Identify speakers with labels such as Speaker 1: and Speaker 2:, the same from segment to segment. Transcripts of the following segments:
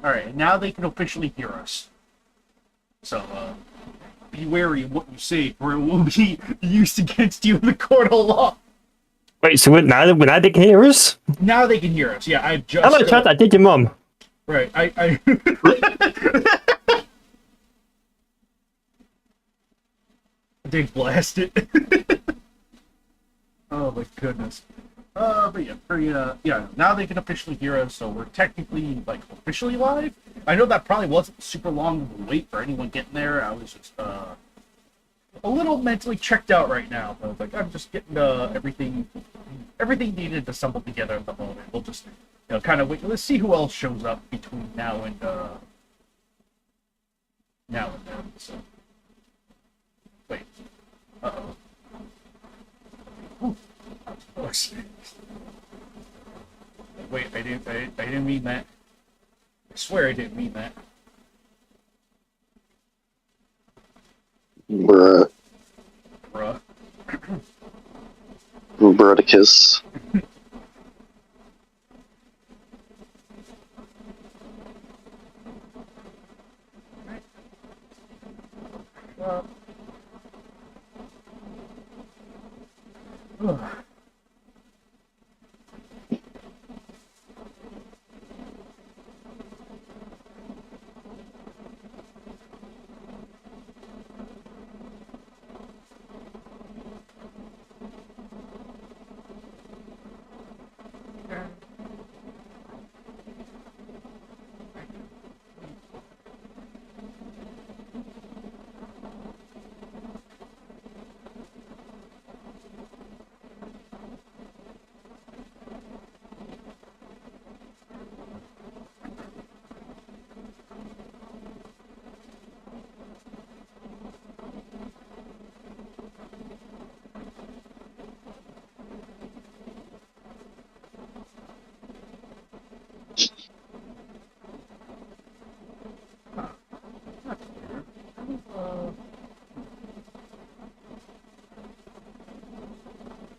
Speaker 1: Alright, now they can officially hear us. So, be wary of what you say, or it will be used against you in the court of law.
Speaker 2: Wait, so now they can hear us?
Speaker 1: Now they can hear us. Yeah, I've just.
Speaker 2: Hello, chat. I did your mum.
Speaker 1: Right. I did blast it. Oh my goodness. But yeah, now they can officially hear us, so we're technically like officially live. I know that probably wasn't super long of a wait for anyone getting there. I was just a little mentally checked out right now. But like I'm just getting everything needed to assemble together at the moment. We'll just kind of wait. Let's see who else shows up between now and then. So wait. Uh-oh. Wait, I didn't mean that. I swear I didn't mean that.
Speaker 3: Bruh. Bruticus.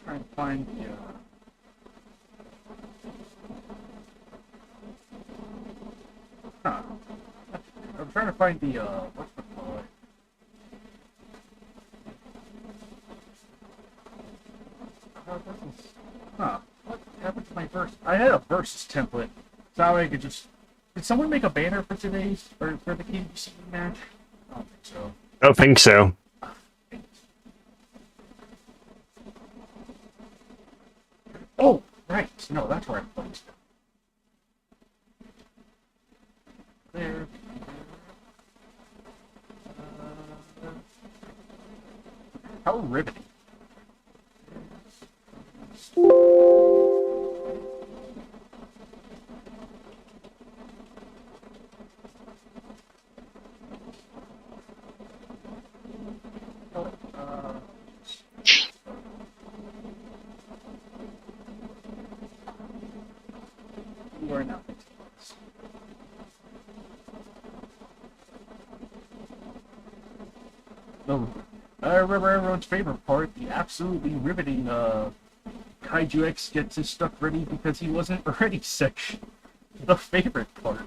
Speaker 1: Trying to find the I'm trying to find the what's the call it? What happened to my verse? I had a versus template. So that way I could just. Did someone make a banner for today's or for the KBC match? I don't think so.
Speaker 2: I don't think so.
Speaker 1: Oh, right. No, that's where I placed it. There. How riveting. You are not. No. I remember everyone's favorite part, the absolutely riveting KaijuX gets his stuff ready because he wasn't ready section. The favorite part.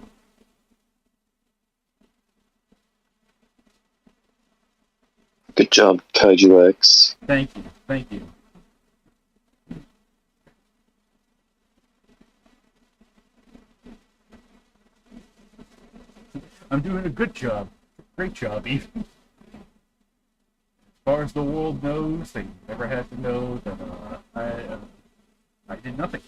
Speaker 3: Good job, KaijuX.
Speaker 1: Thank you, thank you. I'm doing a good job. Great job, even. As far as the world knows, they never had to know that I did nothing.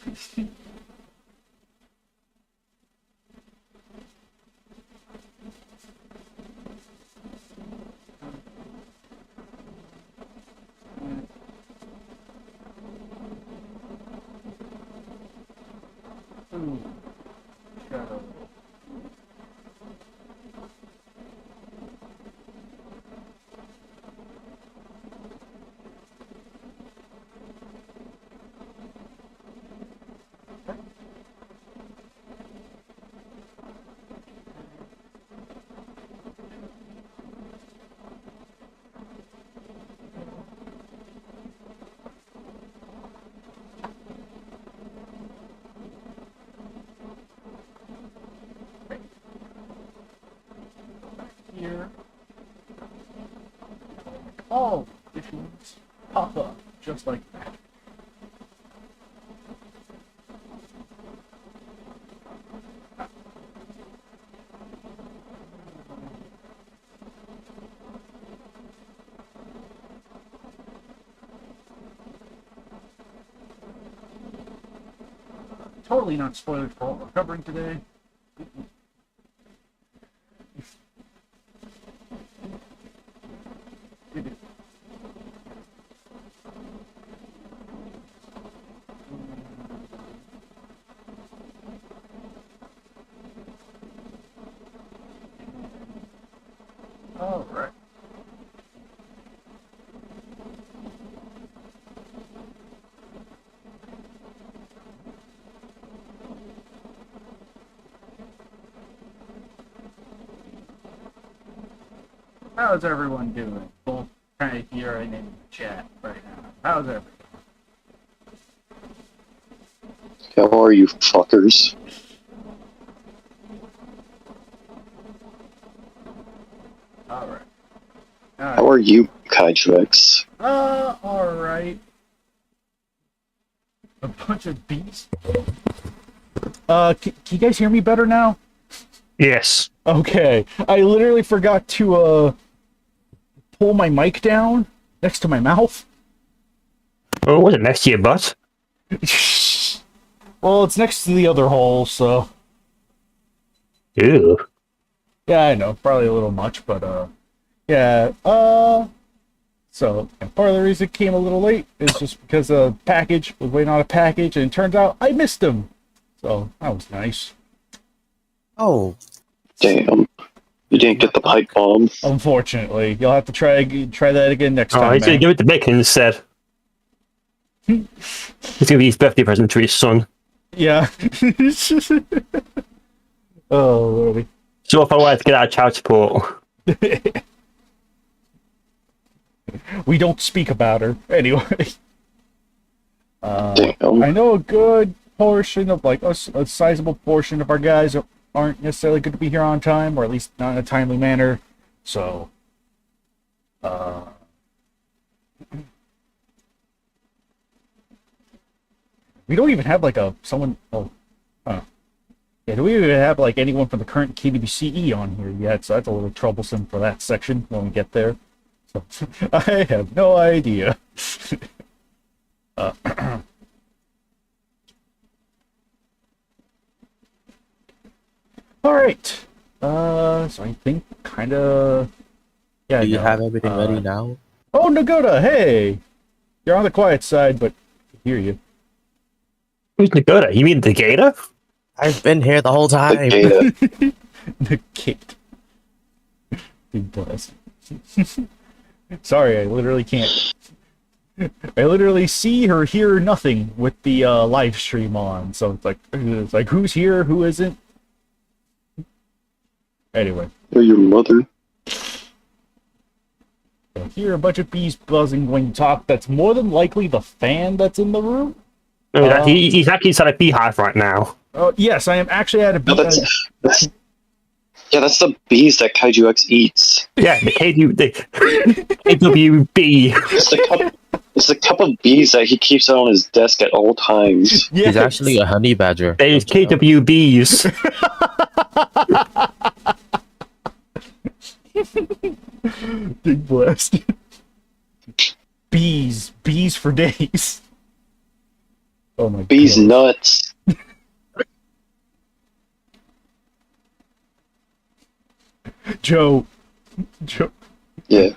Speaker 1: just like that. Totally not spoilers for what we're covering today. All right. How's everyone doing? Both kind of hearing in the chat right now. How's everyone?
Speaker 3: How are you, fuckers?
Speaker 1: All right.
Speaker 3: How are you, KaijuX?
Speaker 1: Alright. A bunch of beasts. Can you guys hear me better now?
Speaker 2: Yes.
Speaker 1: Okay. I literally forgot to, pull my mic down next to my mouth.
Speaker 2: Oh, was it next to your butt?
Speaker 1: Well, it's next to the other hole, so...
Speaker 2: Ew.
Speaker 1: Yeah, I know. Probably a little much, but, yeah, so, and part of the reason it came a little late is just because a package was waiting on a package, and it turns out I missed him. So, that was nice.
Speaker 4: Oh,
Speaker 3: Damn. You didn't get the pipe bomb.
Speaker 1: Unfortunately, you'll have to try that again next
Speaker 2: Oh,
Speaker 1: time,
Speaker 2: he's gonna
Speaker 1: man.
Speaker 2: give it to bacon instead. It's gonna be his birthday present to his son.
Speaker 1: Yeah. Oh, lordy.
Speaker 2: So if I wanted to get out of child support,
Speaker 1: We don't speak about her. Anyway.
Speaker 3: Damn.
Speaker 1: I know a good portion of, like, a sizable portion of our guys aren't necessarily going to be here on time, or at least not in a timely manner. So, we don't even have, like, yeah, do we even have, like, anyone from the current KWCE on here yet? So that's a little troublesome for that section when we get there. So, I have no idea. All right. So I think kind of. Yeah.
Speaker 4: do you
Speaker 1: no.
Speaker 4: have everything ready now?
Speaker 1: Oh, Nagoda, hey! You're on the quiet side, but I hear you.
Speaker 2: who's Nagoda? You mean the gator?
Speaker 4: I've been here the whole time.
Speaker 3: Data.
Speaker 1: Negate. Be blessed. Sorry, I literally can't. I literally see or hear nothing with the live stream on, so it's like who's here, who isn't. Anyway,
Speaker 3: Or your mother.
Speaker 1: I hear a bunch of bees buzzing when you talk. That's more than likely the fan that's in the room.
Speaker 2: No, he's actually inside a beehive right now.
Speaker 1: Oh yes, I am actually at a
Speaker 3: No,
Speaker 1: bee.
Speaker 3: that's that's the bees that KaijuX eats.
Speaker 2: Yeah, the KWB.
Speaker 3: It's the cup of bees that he keeps on his desk at all times.
Speaker 1: Yes.
Speaker 4: He's actually a honey badger.
Speaker 2: There's KWBs.
Speaker 1: Big blast. Bees for days. Oh my
Speaker 3: Bees
Speaker 1: god.
Speaker 3: nuts.
Speaker 1: Joe.
Speaker 3: Yeah.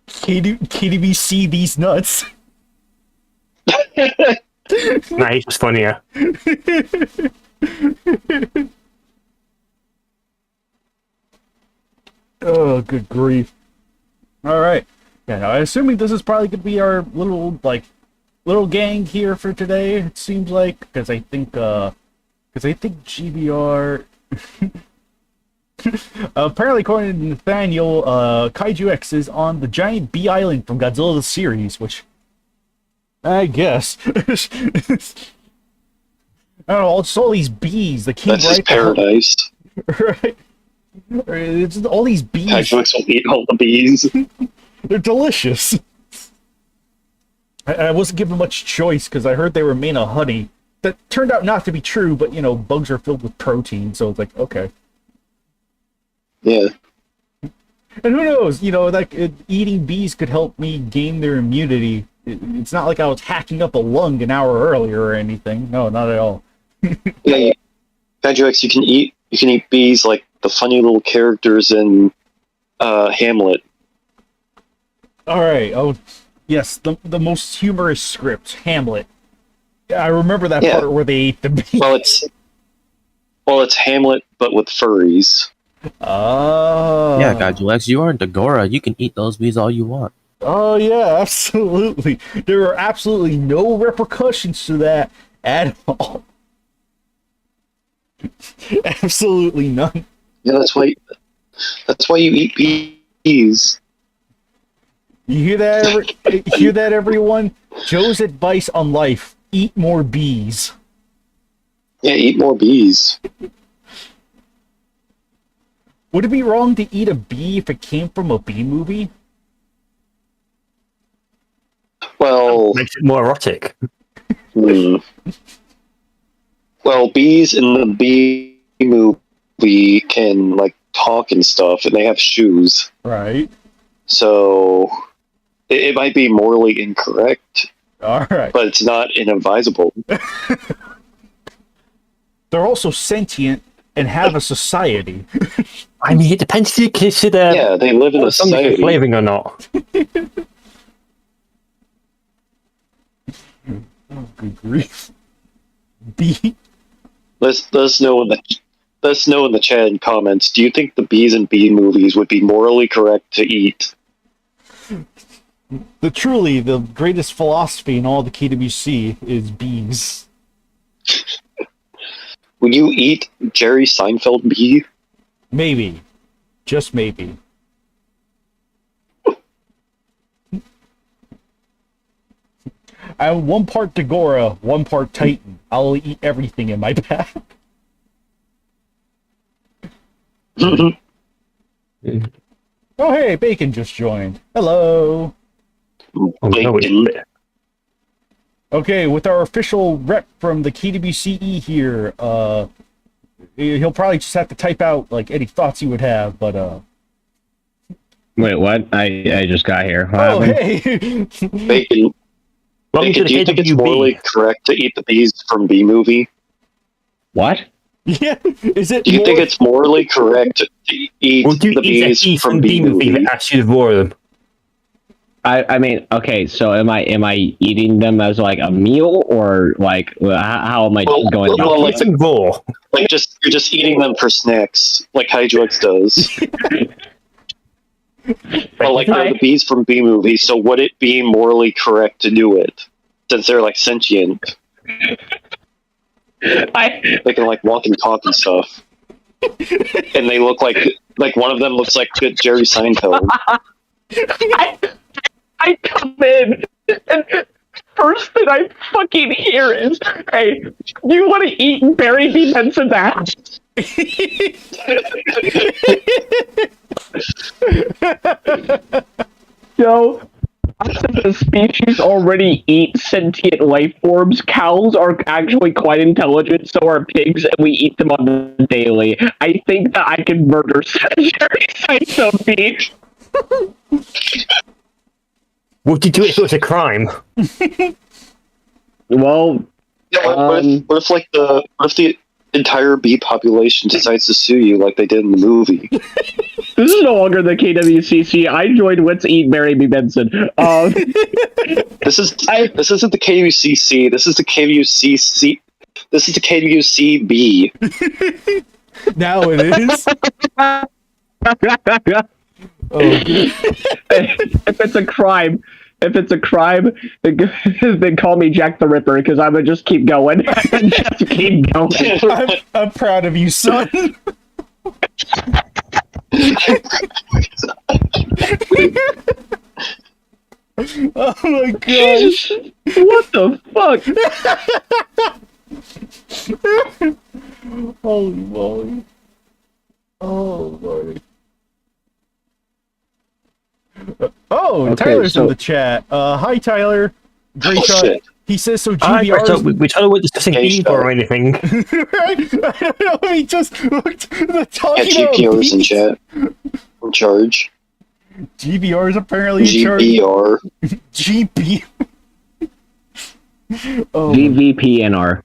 Speaker 1: KDB these nuts.
Speaker 2: Nah, he's just funnier.
Speaker 1: Oh, good grief. Alright. Yeah, now, assuming this is probably going to be our little gang here for today, it seems like, because I think GBR... apparently, according to Nathaniel, KaijuX is on the giant bee island from Godzilla the series, which... I guess. I don't know, it's all these bees that keep
Speaker 3: That's his
Speaker 1: right
Speaker 3: paradise.
Speaker 1: right? It's just all these bees.
Speaker 3: KaijuX will eat all the bees.
Speaker 1: They're delicious. I wasn't given much choice because I heard they were made of honey. That turned out not to be true, but bugs are filled with protein, so it's like, okay.
Speaker 3: Yeah.
Speaker 1: And who knows, eating bees could help me gain their immunity. It's not like I was hacking up a lung an hour earlier or anything. No, not at all.
Speaker 3: Yeah, KaijuX, you can eat bees like the funny little characters in Hamlet.
Speaker 1: All right. Oh, yes, the most humorous script, Hamlet. I remember that part where they ate the bee.
Speaker 3: Well, it's Hamlet, but with furries.
Speaker 1: Oh.
Speaker 4: Yeah, KaijuX, you aren't Agora. You can eat those bees all you want.
Speaker 1: Oh, yeah, absolutely. There are absolutely no repercussions to that at all. Absolutely none.
Speaker 3: Yeah, that's why you eat bees.
Speaker 1: You hear that? Hear that, everyone? Joe's advice on life: eat more bees.
Speaker 3: Yeah, eat more bees.
Speaker 1: Would it be wrong to eat a bee if it came from a bee movie?
Speaker 3: Well,
Speaker 2: Makes it more erotic.
Speaker 3: Well, bees in the bee movie can like talk and stuff, and they have shoes.
Speaker 1: Right.
Speaker 3: So it might be morally incorrect.
Speaker 1: All right.
Speaker 3: But it's not inadvisable.
Speaker 1: They're also sentient and have a society.
Speaker 2: I mean, it depends if you consider
Speaker 3: Yeah, they live in a society.
Speaker 2: flaving or not.
Speaker 1: Oh, good grief. Bee.
Speaker 3: Let us know in the chat and comments. Do you think the bees in bee movies would be morally correct to eat?
Speaker 1: The greatest philosophy in all the KWC is bees.
Speaker 3: Would you eat Jerry Seinfeld bee?
Speaker 1: Maybe. Just maybe. I'm one part Dagora, one part Titan. I'll eat everything in my path. Oh, hey, Bacon just joined. Hello.
Speaker 2: Oh, no,
Speaker 3: Bacon.
Speaker 1: Okay, with our official rep from the KWCE here, he'll probably just have to type out like any thoughts he would have, but
Speaker 5: Wait, what? I just got here. What
Speaker 1: oh,
Speaker 5: happened?
Speaker 1: hey.
Speaker 3: Bacon.
Speaker 2: Welcome to
Speaker 3: Bacon, do you
Speaker 2: the
Speaker 3: think it's
Speaker 2: KWB.
Speaker 3: morally correct to eat the bees from bee movie?
Speaker 5: What?
Speaker 1: Yeah, is it
Speaker 3: Do you
Speaker 1: more...
Speaker 3: think it's morally correct to eat
Speaker 2: Would you
Speaker 3: the
Speaker 2: eat a
Speaker 3: bees
Speaker 2: beef
Speaker 3: from
Speaker 2: and
Speaker 3: bee
Speaker 2: bean movie
Speaker 3: movie?
Speaker 2: that asks you to devour them?
Speaker 5: I mean, okay, so am I eating them as like a meal, or like how am I
Speaker 3: Well,
Speaker 5: going
Speaker 3: well,
Speaker 5: about
Speaker 3: like-
Speaker 5: it?
Speaker 2: It's raw.
Speaker 3: Like you're just eating them for snacks, like KaijuX does. But like they're the bees from bee movie, so would it be morally correct to do it? Since they're like sentient. They can like walk and talk and stuff. And they look like one of them looks like good Jerry Seinfeld.
Speaker 6: I come in, and first thing I fucking hear is, "Hey, you want to eat Barry B. Benson's ass?" Yo, the species already eat sentient life forms. Cows are actually quite intelligent, so are pigs, and we eat them on the daily. I think that I can murder Jerry Seinfeld beach.
Speaker 2: Would you do it if it was a crime?
Speaker 5: Well,
Speaker 3: Yeah, what if the entire bee population decides to sue you like they did in the movie?
Speaker 6: This is no longer the KWCC. I joined Let's Eat Barry B. Benson.
Speaker 3: This isn't the KUCC. This is the KUCC. This is the KUCB.
Speaker 1: Now it is. Oh,
Speaker 6: If it's a crime, then call me Jack the Ripper, because I would just keep going. Just keep going.
Speaker 1: I'm proud of you, son. Oh my gosh.
Speaker 6: What the fuck?
Speaker 1: Holy moly. Oh, Lord. Oh,
Speaker 5: Okay,
Speaker 1: Tyler's in
Speaker 5: so-
Speaker 1: the chat. Hi, Tyler. Great
Speaker 3: Oh,
Speaker 1: shot.
Speaker 3: shit.
Speaker 1: He says so.
Speaker 2: Alright,
Speaker 1: GBR.
Speaker 2: so we totally weren't discussing
Speaker 3: Okay,
Speaker 2: Eve
Speaker 3: shut
Speaker 2: or
Speaker 3: up.
Speaker 2: anything.
Speaker 1: I don't know. He just looked.
Speaker 3: Yeah,
Speaker 1: Talking about
Speaker 3: GPR's in
Speaker 1: bees.
Speaker 3: chat. In charge.
Speaker 1: GBR is apparently in charge.
Speaker 3: GBR.
Speaker 1: GB. Oh.
Speaker 6: VVPNR.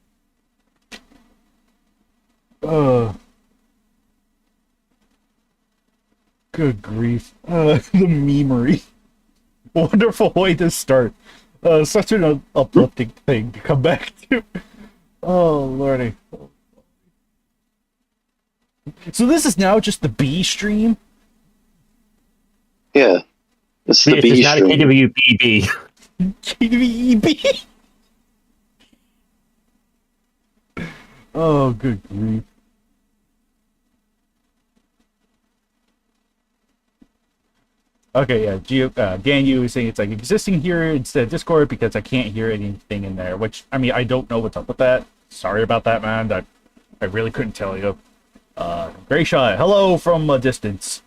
Speaker 1: Good grief. The memery. Wonderful way to start. Such an uplifting thing to come back to. Oh, lordy. So this is now just the B stream?
Speaker 3: Yeah. This is the
Speaker 2: Yes,
Speaker 3: B
Speaker 2: it's not a
Speaker 3: stream.
Speaker 2: KWPB.
Speaker 1: KWEB? Oh, good grief. Okay, yeah, Ganyu is saying it's like existing here instead of Discord because I can't hear anything in there, which, I mean, I don't know what's up with that. Sorry about that, man. I really couldn't tell you. Great shot. Hello from a distance.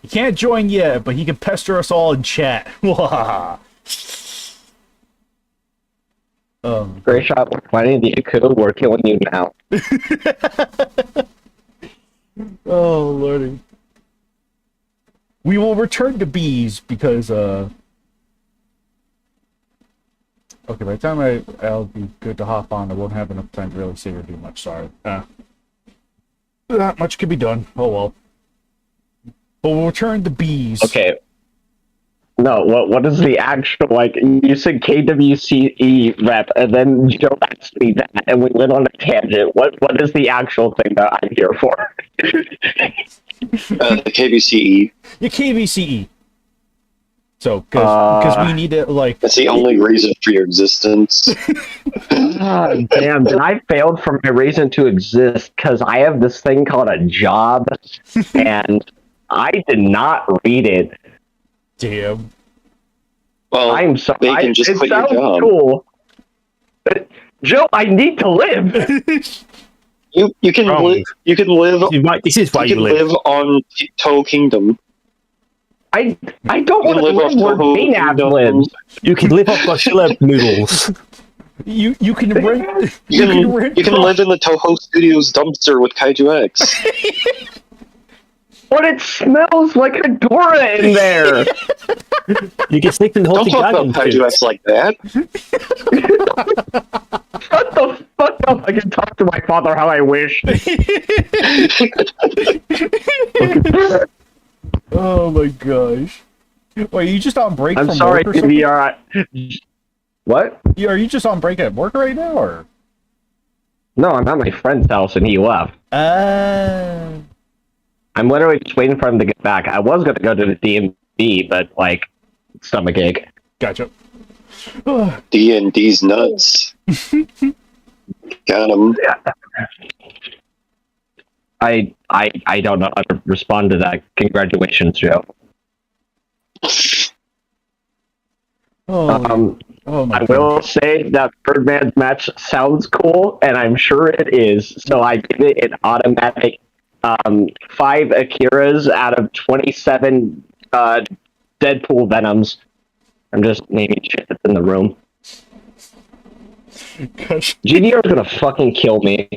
Speaker 1: He can't join yet, but he can pester us all in chat.
Speaker 6: Great shot. We're fighting the Yaku. We're killing you now.
Speaker 1: Oh, lordy. We will return to bees because, okay, by the time I'll be good to hop on, I won't have enough time to really say or do much, sorry. Not much can be done. Oh, well. But we'll return to bees.
Speaker 6: Okay. No, what is the actual, like, you said KWCE rep, and then Joe asked me that, and we went on a tangent. What is the actual thing that I'm here for?
Speaker 3: The KBCE.
Speaker 1: Yeah, KVCE. So, because we need it, like...
Speaker 3: That's the only reason for your existence.
Speaker 6: Damn, then I failed for my reason to exist, because I have this thing called a job, and I did not read it.
Speaker 1: Damn.
Speaker 3: Well,
Speaker 6: I'm sorry.
Speaker 3: they can just
Speaker 6: it
Speaker 3: quit your
Speaker 6: sounds
Speaker 3: job.
Speaker 6: cool. But, Joe, I need to live.
Speaker 3: You can
Speaker 2: Wrong.
Speaker 3: live. You can live.
Speaker 2: This is why
Speaker 3: You
Speaker 2: you
Speaker 3: can
Speaker 2: live.
Speaker 3: live on Toho Kingdom.
Speaker 6: I don't
Speaker 3: You can
Speaker 6: want to
Speaker 3: live
Speaker 6: live
Speaker 3: off
Speaker 6: where
Speaker 3: Toho
Speaker 6: Zainab
Speaker 3: Kingdom.
Speaker 6: lives.
Speaker 2: You can live off Godzilla noodles.
Speaker 1: You can rent...
Speaker 3: You can live in the Toho Studios dumpster with KaijuX.
Speaker 6: But it smells like a Dora in there.
Speaker 2: You can sleep in the
Speaker 3: Don't
Speaker 2: Holy
Speaker 3: talk about
Speaker 2: Dragon
Speaker 3: KaijuX like that.
Speaker 6: Shut the fuck up. I can talk to my father how I wish.
Speaker 1: Oh my gosh. Wait, are you just on break
Speaker 6: I'm
Speaker 1: from
Speaker 6: sorry,
Speaker 1: work or something?
Speaker 6: DVR. What?
Speaker 1: Are you just on break at work right now, or?
Speaker 6: No, I'm at my friend's house and he left. I'm literally just waiting for him to get back. I was going to go to the DMV, but, like, stomachache.
Speaker 1: Gotcha.
Speaker 3: D&D's nuts. Got him.
Speaker 6: I don't know how to respond to that. Congratulations, Joe.
Speaker 1: Oh my
Speaker 6: I will say that Birdman's match sounds cool, and I'm sure it is. So I give it an automatic 5 Akiras out of 27 Deadpool Venoms. I'm just naming shit that's in the room.
Speaker 1: gosh.
Speaker 6: GDR is gonna fucking kill me.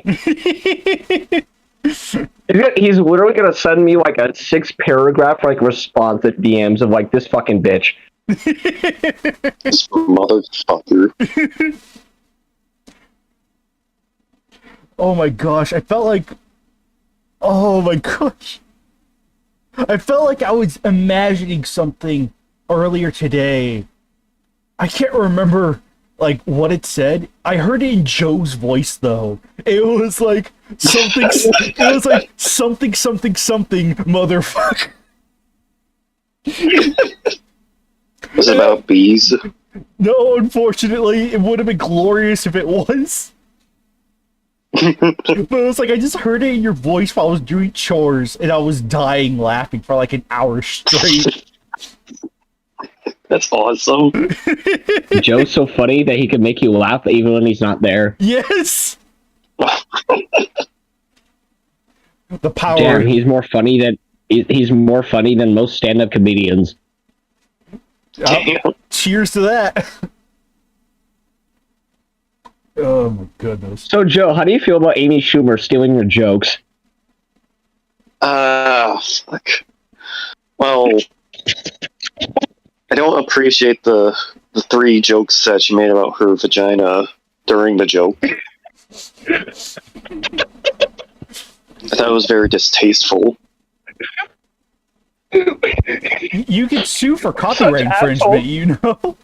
Speaker 6: He's literally gonna send me like a 6-paragraph like response at DMs of like this fucking bitch.
Speaker 3: This motherfucker.
Speaker 1: Oh my gosh, I felt like... Oh my gosh. I felt like I was imagining something earlier today. I can't remember, like, what it said. I heard it in Joe's voice, though. It was like, something... it was like, something, motherfucker.
Speaker 3: Was it about bees?
Speaker 1: No, unfortunately, it would have been glorious if it was. But it was like, I just heard it in your voice while I was doing chores, and I was dying laughing for like an hour straight.
Speaker 3: That's awesome.
Speaker 6: Joe's so funny that he can make you laugh even when he's not there.
Speaker 1: Yes! The power.
Speaker 6: Damn, he's more funny than most stand-up comedians.
Speaker 1: Oh, cheers to that. Oh my goodness.
Speaker 6: So, Joe, how do you feel about Amy Schumer stealing your jokes?
Speaker 3: Fuck. Well, I don't appreciate the 3 jokes that she made about her vagina during the joke. I thought it was very distasteful.
Speaker 1: You could sue for copyright infringement, you know?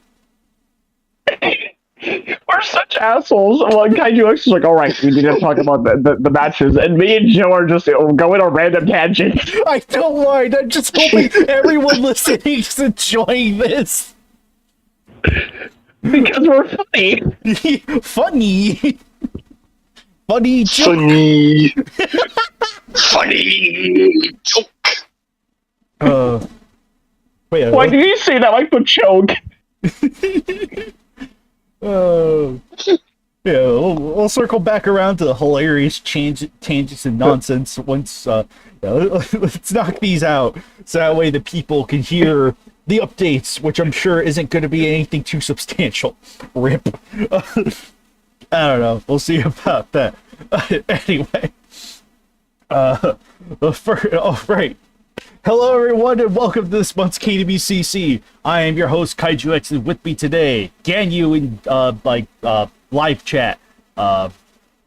Speaker 6: We're such assholes. Well, KaijuX is like, all right, we need to talk about the matches, and me and Joe are just going on random tangents.
Speaker 1: I don't mind. I'm just hoping everyone listening is enjoying this.
Speaker 6: Because we're funny.
Speaker 1: Funny. Funny joke.
Speaker 3: Funny. Funny joke.
Speaker 1: Wait,
Speaker 6: Why did you say that like the choke?
Speaker 1: Yeah, we'll circle back around to the hilarious tangents and nonsense once. Let's knock these out so that way the people can hear the updates, which I'm sure isn't going to be anything too substantial. Rip. I don't know. We'll see about that. Anyway, all right. Hello, everyone, and welcome to this month's KWCC. I am your host, KaijuX, and with me today, Ganyu in live chat,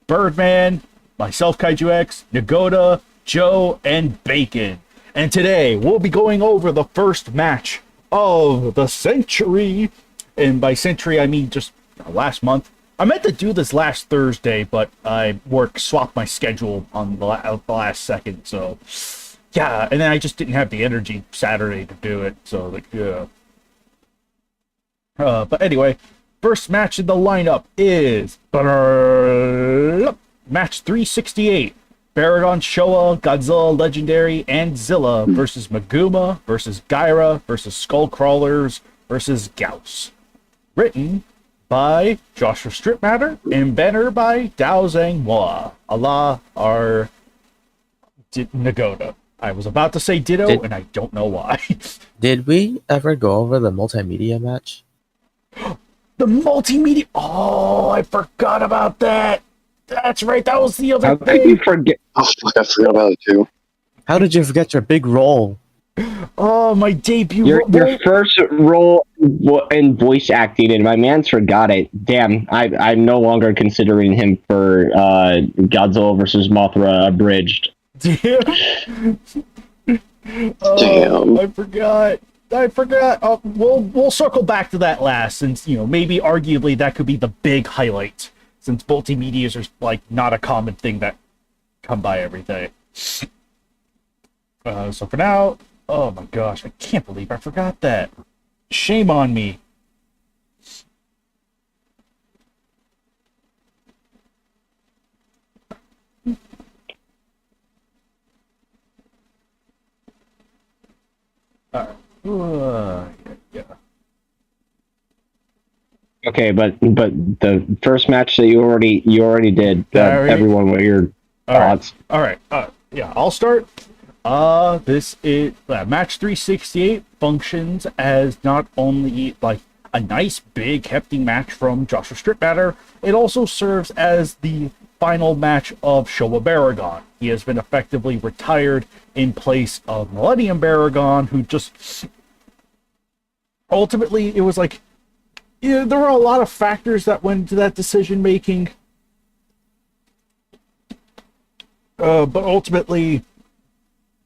Speaker 1: Birdman, myself, KaijuX, Nagoda, Joe, and Bacon. And today, we'll be going over the first match of the century. And by century, I mean just last month. I meant to do this last Thursday, but I swapped my schedule on the last second, so... Yeah, and then I just didn't have the energy Saturday to do it, so yeah. But anyway, first match in the lineup is match 368. Baragon, Showa, Godzilla, Legendary, and Zilla versus Maguma versus Gyra versus Skullcrawlers versus Gauss. Written by Joshua Stripmatter and banner by Dao Zhang Hua. Allah our Nagoda. I was about to say ditto, and I don't know why.
Speaker 4: Did we ever go over the multimedia match?
Speaker 1: The multimedia... Oh, I forgot about that. That's right, that was the other
Speaker 6: How could
Speaker 1: thing.
Speaker 6: you forget?
Speaker 3: Oh, fuck, I forgot about it too.
Speaker 4: How did you forget your big role?
Speaker 1: Oh, my debut...
Speaker 6: Your first role in voice acting, and my man's forgot it. Damn, I'm no longer considering him for Godzilla versus Mothra abridged.
Speaker 1: Damn.
Speaker 3: Damn.
Speaker 1: I forgot. We'll circle back to that last, since maybe arguably that could be the big highlight, since multimedias are like not a common thing that come by every day. So for now, oh my gosh, I can't believe I forgot that. Shame on me. Yeah.
Speaker 6: Okay, but the first match that you already did, everyone, what are your thoughts?
Speaker 1: All right. Yeah, I'll start. This is match 368 functions as not only like a nice big hefty match from Joshua Stripmatter, it also serves as the final match of Showa Baragon. He has been effectively retired in place of Millennium Baragon, who just ultimately it was like there were a lot of factors that went into that decision making. But ultimately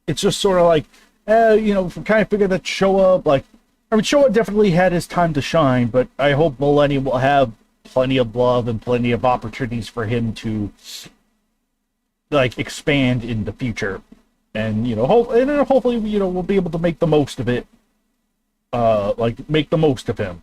Speaker 1: it's just sort of like kind of figured that Showa Showa definitely had his time to shine, but I hope Millennium will have plenty of love and plenty of opportunities for him to expand in the future, and hopefully we'll be able to make the most of it. Make the most of him.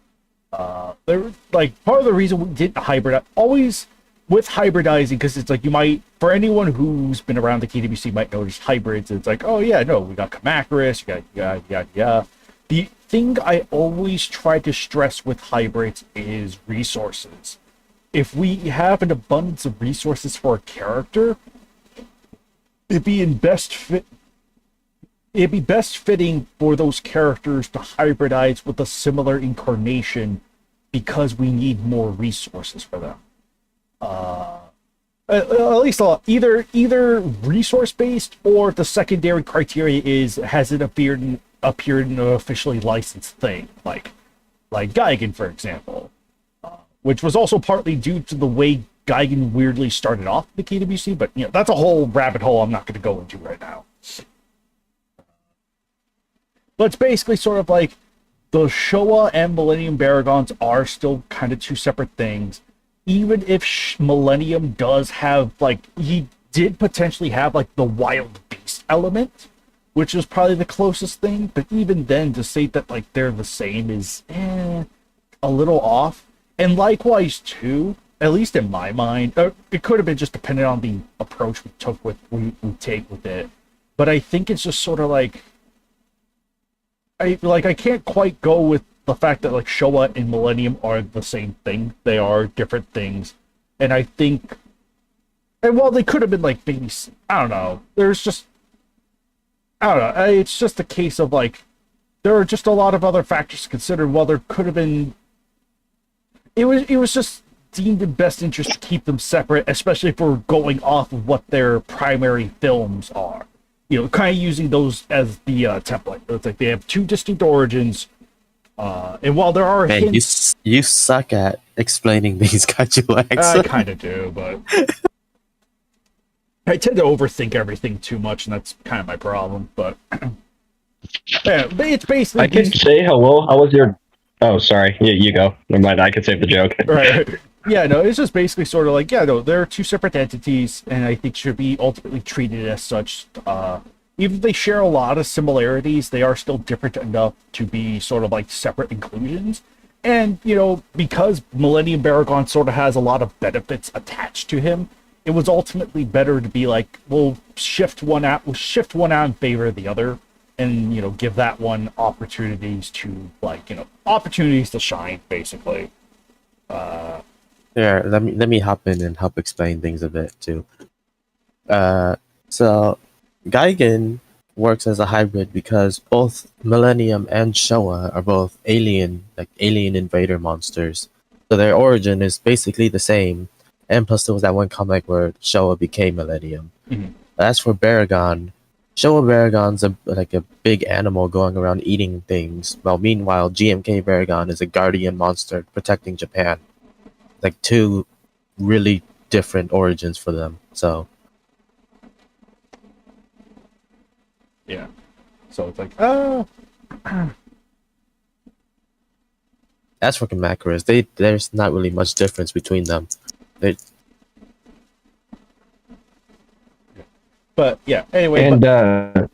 Speaker 1: Part of the reason we didn't hybridize always with hybridizing, because it's like you might, for anyone who's been around the KWC might notice hybrids. It's like, oh yeah, no, we got Kamacuras, you got The thing I always try to stress with hybrids is resources. If we have an abundance of resources for a character, it'd be best fitting for those characters to hybridize with a similar incarnation, because we need more resources for them. at least either resource based, or the secondary criteria is has it appeared in an officially licensed thing, like Geigen, for example, which was also partly due to the way Geigen weirdly started off the KWC, but that's a whole rabbit hole I'm not going to go into right now. But it's basically sort of like the Showa and Millennium Baragons are still kind of two separate things. Even if Millennium does have, he did potentially have, the wild beast element, which is probably the closest thing, but even then, to say that, they're the same is, a little off. And likewise, too, at least in my mind, it could have been just dependent on the approach we take with it, but I think it's just sort of I can't quite go with the fact that Showa and Millennium are the same thing. They are different things. And I think, and while they could have been maybe, I don't know, there's just, I don't know, it's just a case of there are just a lot of other factors to consider. While there could have been, it was just deemed in best interest to keep them separate, especially if we're going off of what their primary films are. Kind of using those as the template. It's they have two distinct origins. And while there are
Speaker 4: Man,
Speaker 1: hints,
Speaker 4: you suck at explaining these KaijuX.
Speaker 1: I kind of do, but I tend to overthink everything too much, and that's kind of my problem. But yeah, it's basically
Speaker 6: I can say hello. How was your? Oh, sorry. You go. Never mind. I can save the joke.
Speaker 1: Right. Yeah, no, it's just basically sort of they're two separate entities, and I think should be ultimately treated as such. Even if they share a lot of similarities, they are still different enough to be sort of separate inclusions. And, because Millennium Baragon sort of has a lot of benefits attached to him, it was ultimately better to be we'll shift one out in favor of the other, and, give that one opportunities to, opportunities to shine, basically.
Speaker 4: Here, let me hop in and help explain things a bit too. So Geigen works as a hybrid because both Millennium and Showa are both alien invader monsters. So their origin is basically the same. And plus there was that one comic where Showa became Millennium.
Speaker 1: Mm-hmm.
Speaker 4: As for Baragon, Showa Baragon's a big animal going around eating things, while meanwhile GMK Baragon is a guardian monster protecting Japan. Two really different origins for them. So
Speaker 1: yeah. So it's
Speaker 4: as for Kamakuras, there's not really much difference between them.
Speaker 1: But yeah, anyway.
Speaker 6: And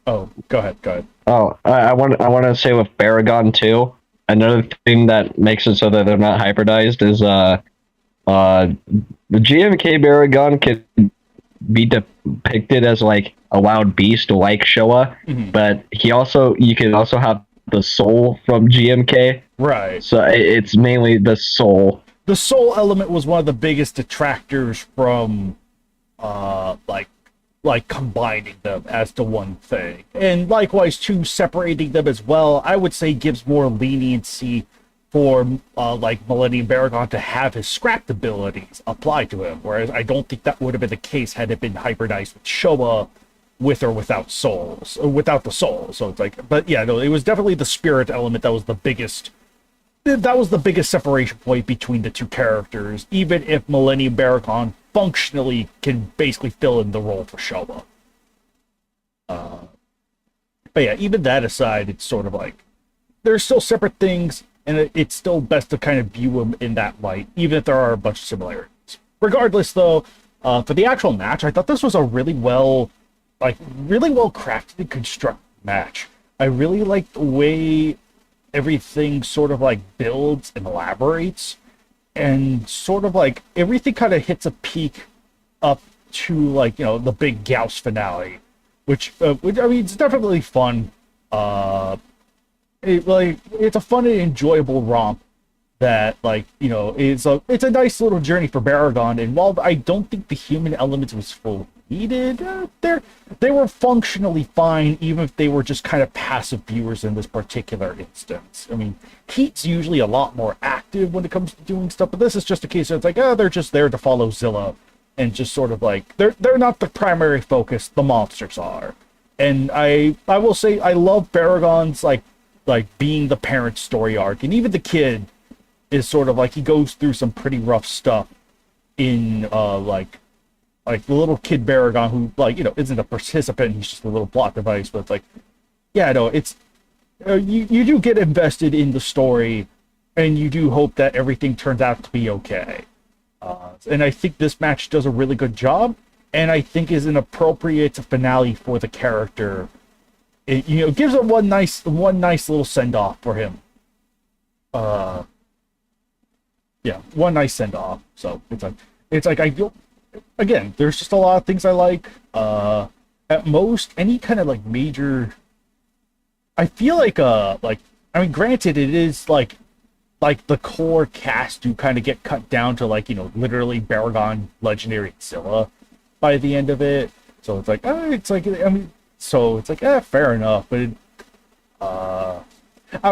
Speaker 1: oh, go ahead.
Speaker 6: oh, I want to say with Baragon too. Another thing that makes it so that they're not hybridized is the GMK Baragon can be depicted as a wild beast like Showa, but you can also have the soul from GMK.
Speaker 1: Right.
Speaker 6: So it's mainly the soul.
Speaker 1: The soul element was one of the biggest detractors from combining them as to one thing. And likewise too, separating them as well, I would say gives more leniency for Millennium Baragon to have his scrapped abilities applied to him, whereas I don't think that would have been the case had it been hybridized with Showa, with or without souls, or without the soul. So it's but yeah, no, it was definitely the spirit element that was the biggest separation point between the two characters, even if Millennium Baragon functionally can basically fill in the role for Showa. But yeah, even that aside, it's sort of they're still separate things, and it's still best to kind of view them in that light, even if there are a bunch of similarities. Regardless, though, for the actual match, I thought this was a really well crafted and constructed match. I really liked the way everything sort of builds and elaborates, and sort of everything kind of hits a peak up to the big Gauss finale, which I mean, it's definitely fun. It's a fun and enjoyable romp that it's a nice little journey for Baragon. And while I don't think the human element was needed. They were functionally fine, even if they were just kind of passive viewers in this particular instance. I mean, Heat's usually a lot more active when it comes to doing stuff, but this is just a case of it's like, oh, they're just there to follow Zilla, and just sort of like they're not the primary focus. The monsters are, and I will say I love Baragon's like being the parent story arc, and even the kid is sort of like he goes through some pretty rough stuff in like the little kid Baragon who isn't a participant, he's just a little plot device, but it's like, yeah, no, it's you do get invested in the story, and you do hope that everything turns out to be okay. And I think this match does a really good job, and I think is an appropriate finale for the character. It gives it one nice little send off for him. Yeah, one nice send off. So it's like I feel, again, there's just a lot of things I like. At most, any kind of like major, I feel like I mean, granted, it is like the core cast do kind of get cut down to literally Baragon, Legendary, and Zilla by the end of it. So it's like, fair enough. But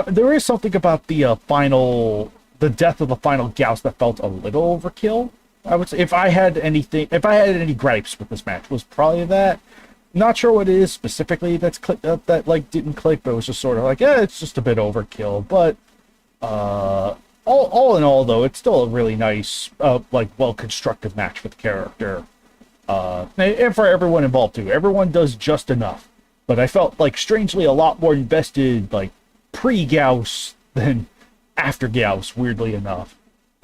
Speaker 1: there is something about the death of the final Gauss that felt a little overkill. I would say if I had any gripes with this match, was probably that. Not sure what it is specifically that didn't click, but it was just sort of like, it's just a bit overkill. But all in all, though, it's still a really nice, well constructed match with the character, and for everyone involved too. Everyone does just enough. But I felt strangely a lot more invested pre-Gauss than after Gauss. Weirdly enough,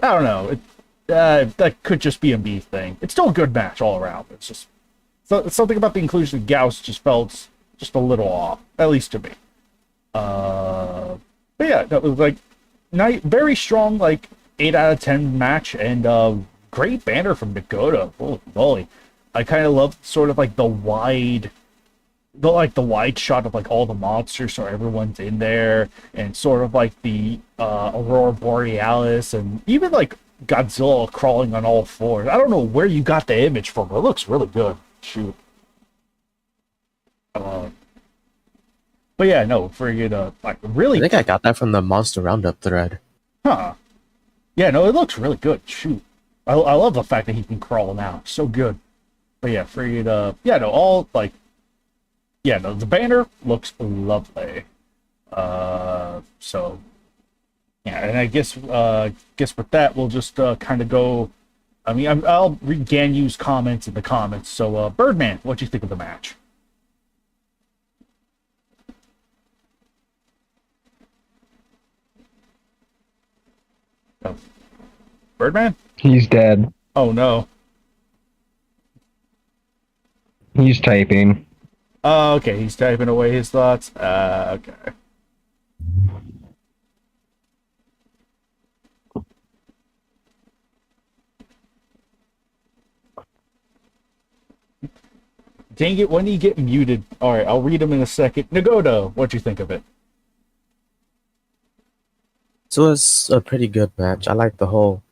Speaker 1: I don't know. That could just be a me thing. It's still a good match all around. It's just something about the inclusion of Gauss just felt just a little off, at least to me. But yeah, that was very strong, 8 out of 10 match, and great banner from Nagoto. Holy moly. I kind of love sort of the wide shot of all the monsters, so everyone's in there, and sort of the Aurora Borealis, and even Godzilla crawling on all fours. I don't know where you got the image from, but it looks really good. Shoot. But yeah, no, friggin' really.
Speaker 4: I think I got that from the Monster Roundup thread.
Speaker 1: Huh. Yeah, no, it looks really good. Shoot. I love the fact that he can crawl now. So good. But yeah, friggin', yeah, no, all, yeah, no, the banner looks lovely. So, yeah, and I guess with that, we'll just kind of go. I mean, I'll read Ganyu's comments in the comments. So, Birdman, what do you think of the match? Oh. Birdman?
Speaker 6: He's dead.
Speaker 1: Oh no.
Speaker 6: He's typing.
Speaker 1: Oh, okay, he's typing away his thoughts. Okay. Dang it, when did he get muted? Alright, I'll read him in a second. Nagoto, what'd you think of it?
Speaker 4: So it's a pretty good match. I like the whole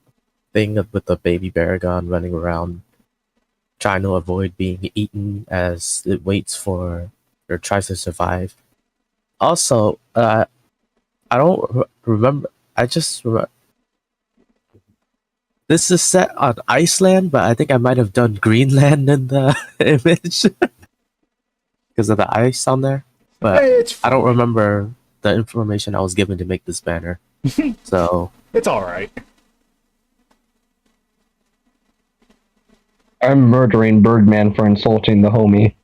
Speaker 4: thing with the baby Baragon running around trying to avoid being eaten as it waits for or tries to survive. Also, I don't remember. I just remember. This is set on Iceland, but I think I might have done Greenland in the image because of the ice on there. But
Speaker 1: Hey,
Speaker 4: I don't remember the information I was given to make this banner. So
Speaker 1: it's alright.
Speaker 6: I'm murdering Birdman for insulting the homie.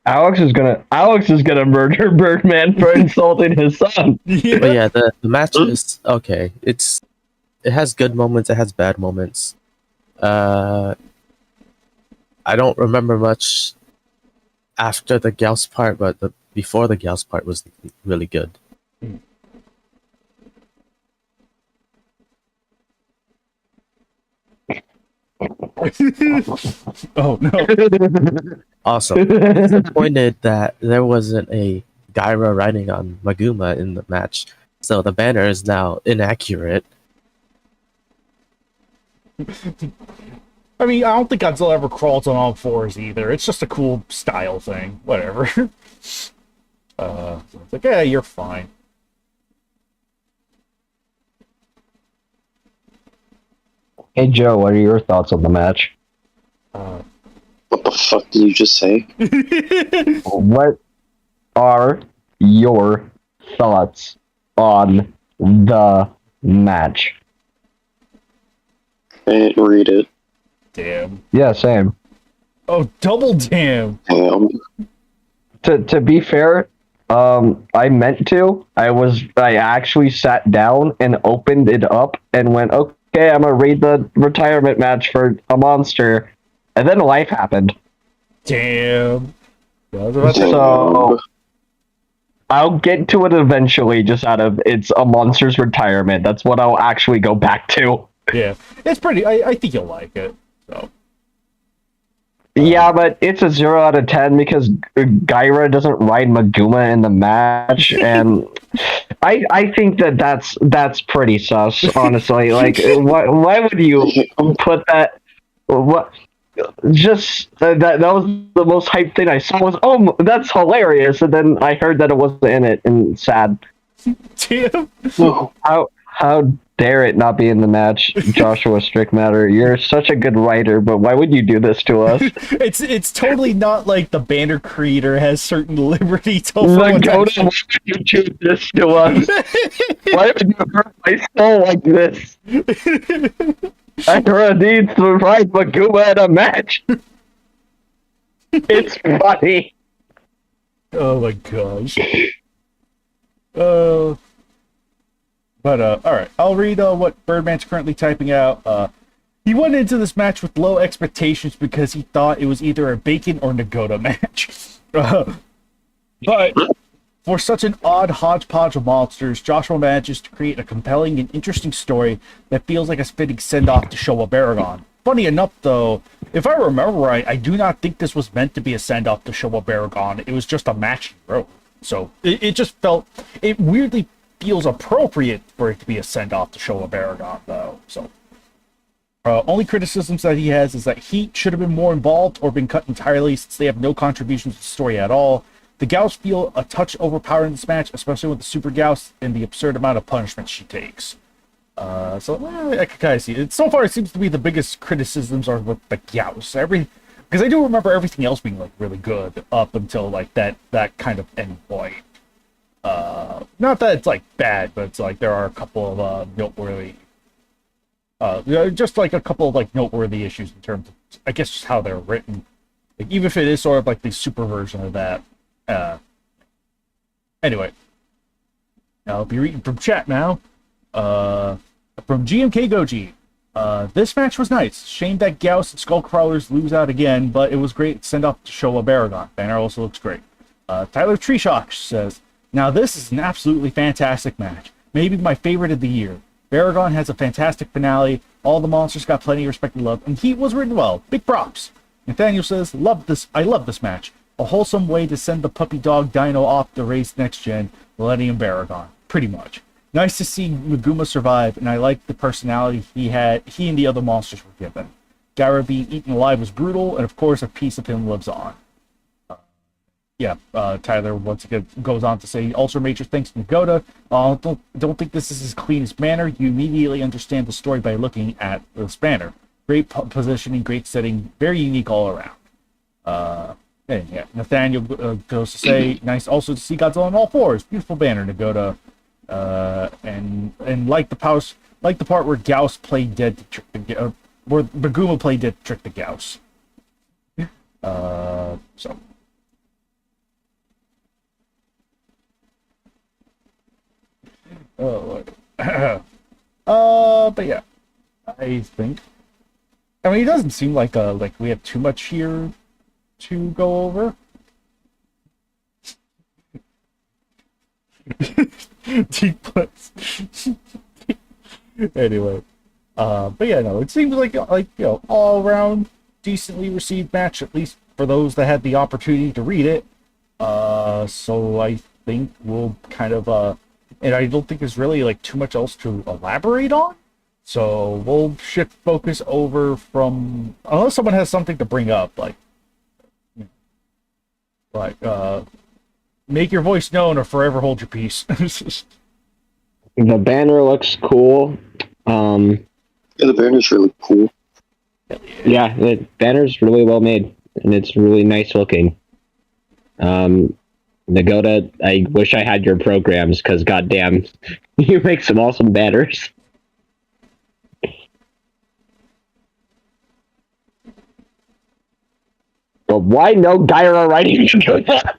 Speaker 6: Alex is gonna murder Birdman for insulting his son.
Speaker 4: but yeah, the match is okay. It has good moments, it has bad moments. I don't remember much after the Gauss part, but before the Gauss part was really good.
Speaker 1: Oh no.
Speaker 4: Also, disappointed that there wasn't a Gyra riding on Maguma in the match. So the banner is now inaccurate.
Speaker 1: I mean, I don't think Godzilla ever crawls on all fours either. It's just a cool style thing. Whatever. It's like, yeah, you're fine.
Speaker 6: Hey Joe, what are your thoughts on the match?
Speaker 3: What the fuck did you just say?
Speaker 6: What are your thoughts on the match?
Speaker 3: I didn't read it.
Speaker 1: Damn.
Speaker 6: Yeah, same.
Speaker 1: Oh, double damn.
Speaker 3: Damn.
Speaker 6: To be fair, I meant to. I actually sat down and opened it up and went, okay, I'm gonna read the retirement match for a monster, and then life happened.
Speaker 1: Damn. Yeah, I was about to-
Speaker 6: So I'll get to it eventually. Just out of it's a monster's retirement. That's what I'll actually go back to.
Speaker 1: yeah. It's pretty. I think you'll like it. So.
Speaker 6: Yeah, but it's a 0 out of 10 because Gyra doesn't ride Maguma in the match, and I think that's pretty sus, honestly. Like, why would you put that? What? Just that was the most hyped thing I saw was, oh, that's hilarious, and then I heard that it wasn't in it, and sad.
Speaker 1: Damn.
Speaker 6: How dare it not be in the match, Joshua Strickmatter? You're such a good writer, but why would you do this to us?
Speaker 1: It's totally not like the banner creator has certain liberties over
Speaker 6: Like,
Speaker 1: what
Speaker 6: why would you do this to us? Why would you hurt my soul like this? Akira needs to ride Maguma in a match. It's funny.
Speaker 1: Oh my gosh. Alright, I'll read what Birdman's currently typing out. He went into this match with low expectations because he thought it was either a Bacon or Nagoda match. But for such an odd hodgepodge of monsters, Joshua manages to create a compelling and interesting story that feels like a fitting send-off to Showa Baragon. Funny enough, though, if I remember right, I do not think this was meant to be a send-off to Showa Baragon. It was just a match he wrote. So it just felt... It weirdly feels appropriate for it to be a send-off to Showa Baragon, though. So only criticisms that he has is that Heat should have been more involved or been cut entirely since they have no contributions to the story at all. The Gauss feel a touch overpowered in this match, especially with the Super Gauss and the absurd amount of punishment she takes. I can kind of see it. So far, it seems to be the biggest criticisms are with the Gauss. Because I do remember everything else being like really good up until like that kind of end point. Not that it's like bad, but it's like there are a couple of noteworthy, just like a couple of like noteworthy issues in terms of, I guess, just how they're written. Like even if it is sort of like the super version of that. Anyway, I'll be reading from chat now. From GMK Goji. This match was nice. Shame that Gauss and Skullcrawlers lose out again, but it was great send off to Showa Baragon. Banner also looks great. Tyler Treeshock says, now this is an absolutely fantastic match. Maybe my favorite of the year. Baragon has a fantastic finale. All the monsters got plenty of respect and love, and Heat was written well. Big props. Nathaniel says, I love this match. A wholesome way to send the puppy dog Dino off the race next gen, Millennium Baragon. Pretty much. Nice to see Maguma survive, and I like the personality he and the other monsters were given. Gyra being eaten alive was brutal, and of course a piece of him lives on. Tyler once again goes on to say, Ultra Major thanks to Nagoda. Don't think this is his cleanest banner. You immediately understand the story by looking at this banner. Great positioning, great setting, very unique all around. And yeah, Nathaniel goes to say, nice also to see Godzilla on all fours. Beautiful banner, Nagoda. And like the part where Gauss played dead to trick the where Baguma played dead to trick the Gauss. So. Oh Lord. But yeah, I think. I mean, it doesn't seem like we have too much here to go over. Deep plus. Anyway, but yeah, no, it seems like all around decently received match, at least for those that had the opportunity to read it. So I think we'll kind of and I don't think there's really like too much else to elaborate on. So we'll shift focus over from unless someone has something to bring up, like make your voice known or forever hold your peace.
Speaker 6: The banner looks cool.
Speaker 3: Yeah, the banner's really cool.
Speaker 6: Yeah, the banner's really well made, and it's really nice looking. Nagoda, I wish I had your programs, because goddamn, you make some awesome banners. But why no Gyra writing Nagoda?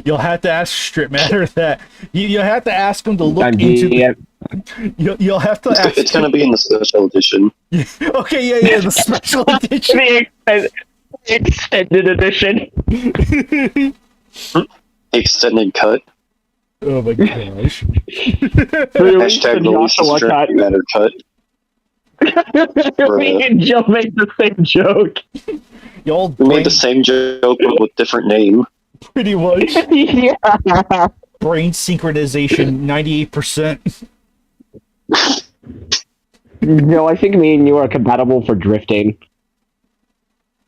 Speaker 1: You'll have to ask Strip Matter that. You'll have to ask him to look into. You'll have to ask.
Speaker 3: It's gonna be in the special edition.
Speaker 1: Okay, yeah, the special edition.
Speaker 6: The extended edition.
Speaker 3: Extended cut.
Speaker 1: Oh my gosh.
Speaker 3: Hashtag release the Strip Matter cut.
Speaker 6: Me and Jill made the same joke.
Speaker 1: Y'all
Speaker 3: We made the same joke but with different name.
Speaker 1: pretty much.
Speaker 6: Yeah.
Speaker 1: Brain synchronization 98%.
Speaker 6: No, I think me and you are compatible for drifting.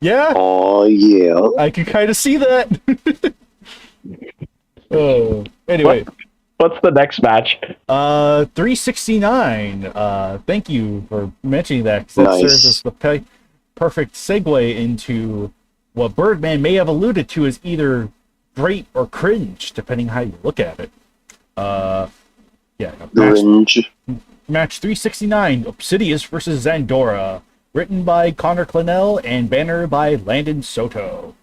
Speaker 1: Yeah,
Speaker 3: Oh yeah.
Speaker 1: I can kind of see that. Anyway,
Speaker 6: What's the next match?
Speaker 1: 369. Thank you for mentioning that, 'cause that
Speaker 3: Nice.
Speaker 1: serves as the perfect segue into what Birdman may have alluded to as either great or cringe, depending how you look at it. Yeah, match 369, Obsidious versus Zandora, written by Connor Clennell and banner by Landon Soto.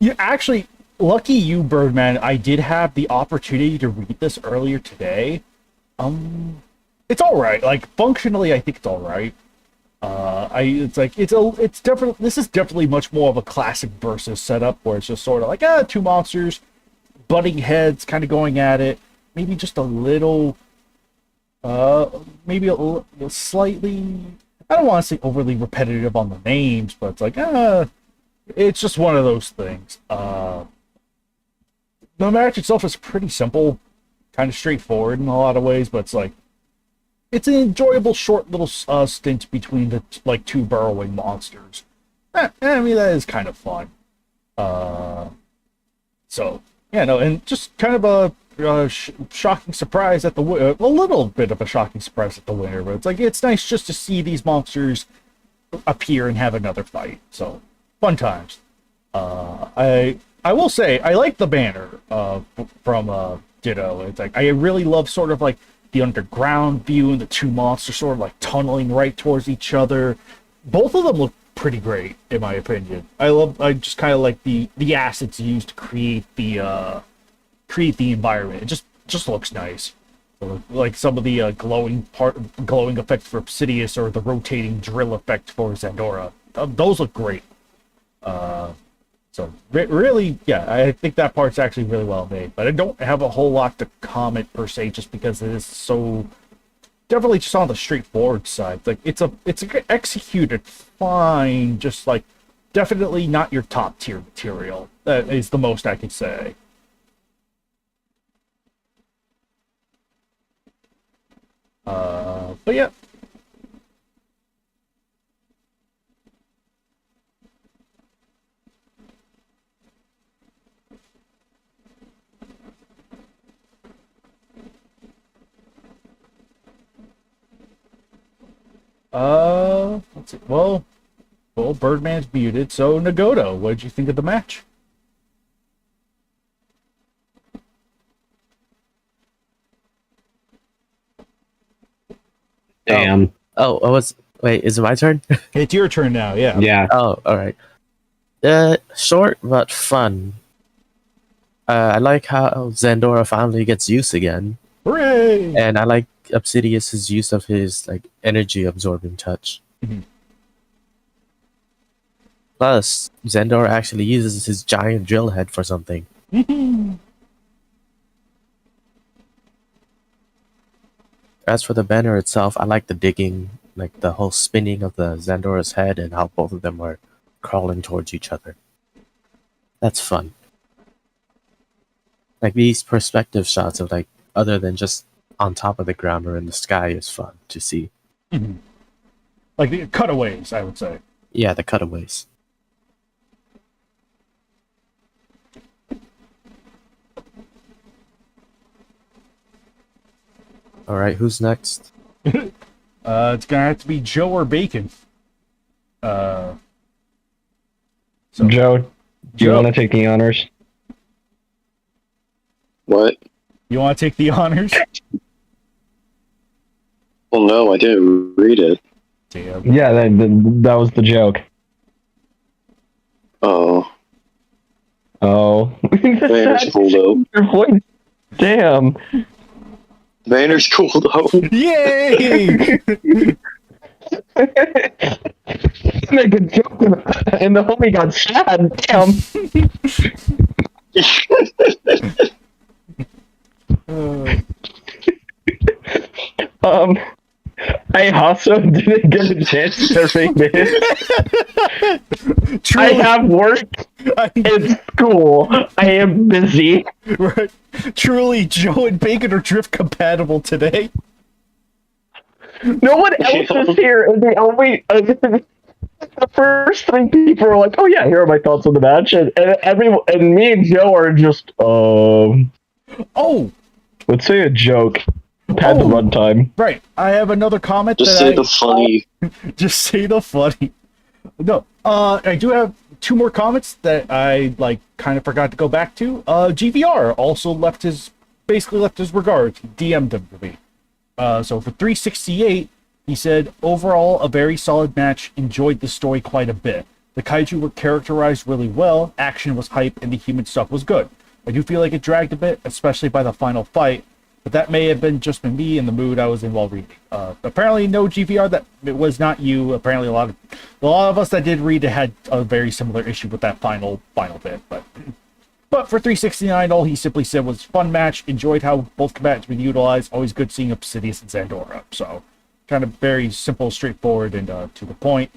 Speaker 1: You actually, lucky you, Birdman. I did have the opportunity to read this earlier today. It's all right. Like functionally, I think it's all right. It's definitely, this is definitely much more of a classic versus setup where it's just sort of like two monsters butting heads, kind of going at it. Maybe just a little, maybe a slightly. I don't want to say overly repetitive on the names, but it's like it's just one of those things. The match itself is pretty simple, kind of straightforward in a lot of ways, but it's like it's an enjoyable short little stint between the two burrowing monsters. I mean, that is kind of fun. So yeah, no, and just kind of a shocking surprise at the a little bit of a shocking surprise at the winner, but it's like it's nice just to see these monsters appear and have another fight. So fun times. I will say I like the banner from Ditto. It's like I really love sort of like the underground view and the two monsters sort of like tunneling right towards each other. Both of them look pretty great in my opinion. I just kind of like the assets used to create the environment. It just looks nice. Like some of the glowing effect for Obsidious or the rotating drill effect for Zandora. Those look great. So really, yeah, I think that part's actually really well made. But I don't have a whole lot to comment per se, just because it is so definitely just on the straightforward side. Like it's executed fine, just like definitely not your top tier material. That is the most I can say. But yeah. Let's see. Well, Birdman's muted. So Nagoto, what did you think of the match?
Speaker 6: Damn.
Speaker 4: Wait, is it my turn?
Speaker 1: It's your turn now. Yeah.
Speaker 6: Yeah.
Speaker 4: Oh, alright. Short but fun. I like how Zandora finally gets use again.
Speaker 1: Hooray!
Speaker 4: And I like Obsidious's use of his like energy absorbing touch.
Speaker 1: Mhm.
Speaker 4: Plus, Zandora actually uses his giant drill head for something. As for the banner itself, I like the digging, like the whole spinning of the Zandora's head and how both of them are crawling towards each other. That's fun. Like these perspective shots of like other than just on top of the ground or in the sky is fun to see.
Speaker 1: Mhm. Like the cutaways, I would say.
Speaker 4: Yeah, the cutaways. All right, who's next?
Speaker 1: It's gonna have to be Joe or Bacon. So,
Speaker 6: Joe, do you
Speaker 1: Joe.
Speaker 6: want to take the honors?
Speaker 3: What?
Speaker 1: You want to take the honors?
Speaker 3: Well, no, I didn't read it.
Speaker 1: Damn.
Speaker 6: Yeah, that was the joke.
Speaker 3: Oh,
Speaker 6: Oh.
Speaker 3: banner's cool though.
Speaker 6: Your voice. Damn.
Speaker 3: Banner's cool though.
Speaker 1: Yay!
Speaker 6: Make a joke and the homie got sad. Damn. I also didn't get a chance to read it.
Speaker 1: Truly,
Speaker 6: I have work in school. I am busy.
Speaker 1: right. Truly, Joe and Bacon are drift compatible today.
Speaker 6: No one else is here, and the only the first three people are like, "Oh yeah, here are my thoughts on the match," and everyone and me and Joe are just,
Speaker 1: Oh,
Speaker 6: let's say a joke. Had the
Speaker 1: Oh.
Speaker 6: runtime.
Speaker 1: right. I have another comment.
Speaker 3: Just say the funny.
Speaker 1: Just say the funny. No, I do have two more comments that I kind of forgot to go back to. GVR also basically left his regards. He DM'd them to me. So for 368, he said, overall, a very solid match. Enjoyed the story quite a bit. The kaiju were characterized really well, action was hype, and the human stuff was good. I do feel like it dragged a bit, especially by the final fight, but that may have been just me and the mood I was in while reading. Apparently, no GVR, that it was not you. Apparently, a lot of us that did read it had a very similar issue with that final bit, But for 369, all he simply said was, fun match, enjoyed how both combatants were utilized, always good seeing Obsidius and Zandora. So, kind of very simple, straightforward, and to the point.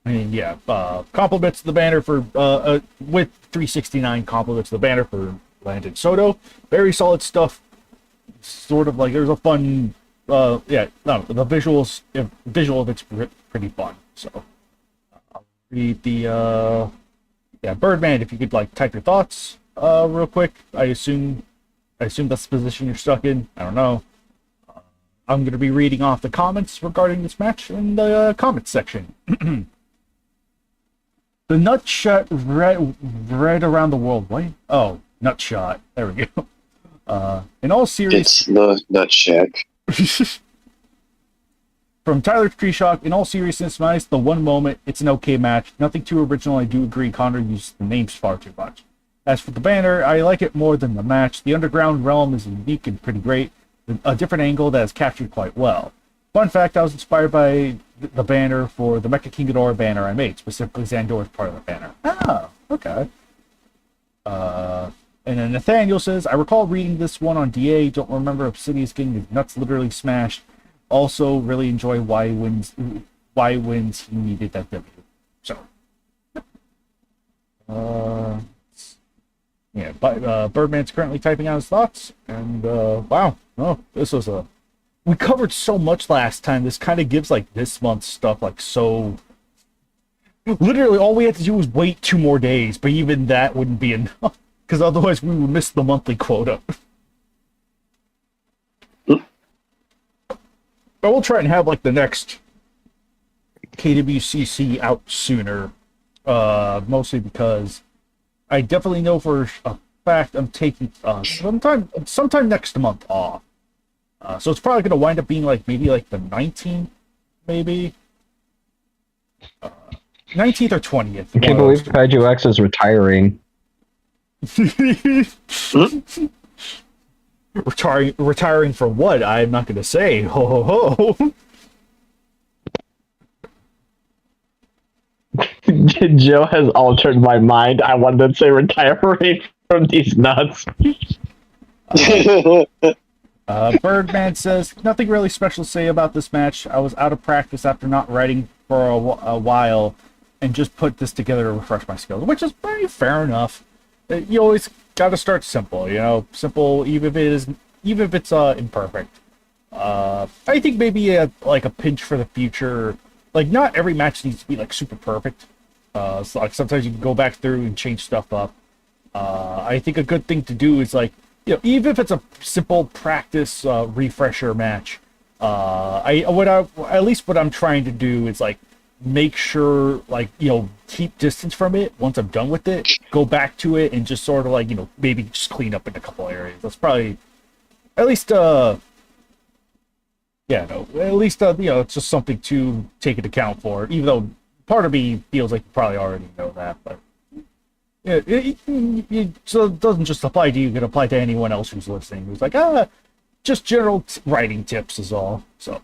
Speaker 1: And yeah, compliments to the banner for, with 369, compliments to the banner for Landon Soto. Very solid stuff. Sort of like, there's a fun, the visual of it's pretty fun. So, I'll read the, yeah, Birdman, if you could type your thoughts real quick. I assume that's the position you're stuck in. I don't know. I'm going to be reading off the comments regarding this match in the comments section. The Nutshot read around the world. What? Oh, Nutshot. There we go. In all
Speaker 3: It's the Nut Shack.
Speaker 1: From Tyler Treeshock, in all seriousness, minus the one moment, it's an okay match. Nothing too original. I do agree Connor used the names far too much. As for the banner, I like it more than the match. The underground realm is unique and pretty great. A different angle that is captured quite well. Fun fact, I was inspired by the banner for the Mecha King Ghidorah banner I made, specifically Zandor's part of the banner. Oh, okay. And then Nathaniel says, I recall reading this one on DA, don't remember Obsidius getting his nuts literally smashed. Also, really enjoy why wins he needed that W. So, yeah, but Birdman's currently typing out his thoughts, and wow, this was we covered so much last time. This kind of gives this month's stuff so. Literally, all we had to do was wait 2 more days, but even that wouldn't be enough, because otherwise we would miss the monthly quota. But we'll try and have the next KWCC out sooner, mostly because I definitely know for a fact I'm taking sometime next month off. So it's probably going to wind up being maybe the 19th, maybe 19th or 20th.
Speaker 6: I can't believe KaijuX is retiring.
Speaker 1: Retiring from what? I'm not going to say. Ho ho ho.
Speaker 6: Joe has altered my mind. I wanted to say retiring from these nuts.
Speaker 1: Birdman says, nothing really special to say about this match. I was out of practice after not writing for a while and just put this together to refresh my skills, which is very fair enough. you always got to start simple. Simple, even if it's imperfect. I think maybe like a pinch for the future. Like, not every match needs to be like super perfect. So like sometimes you can go back through and change stuff up. I think a good thing to do is like, even if it's a simple practice refresher match. At least what I'm trying to do is like make sure, like, keep distance from it. Once I'm done with it, go back to it and just sort of like, maybe just clean up in a couple areas. That's probably at least it's just something to take into account for, even though part of me feels like you probably already know that. But yeah, so it doesn't just apply to you, it can apply to anyone else who's listening who's like, just general writing tips is all. So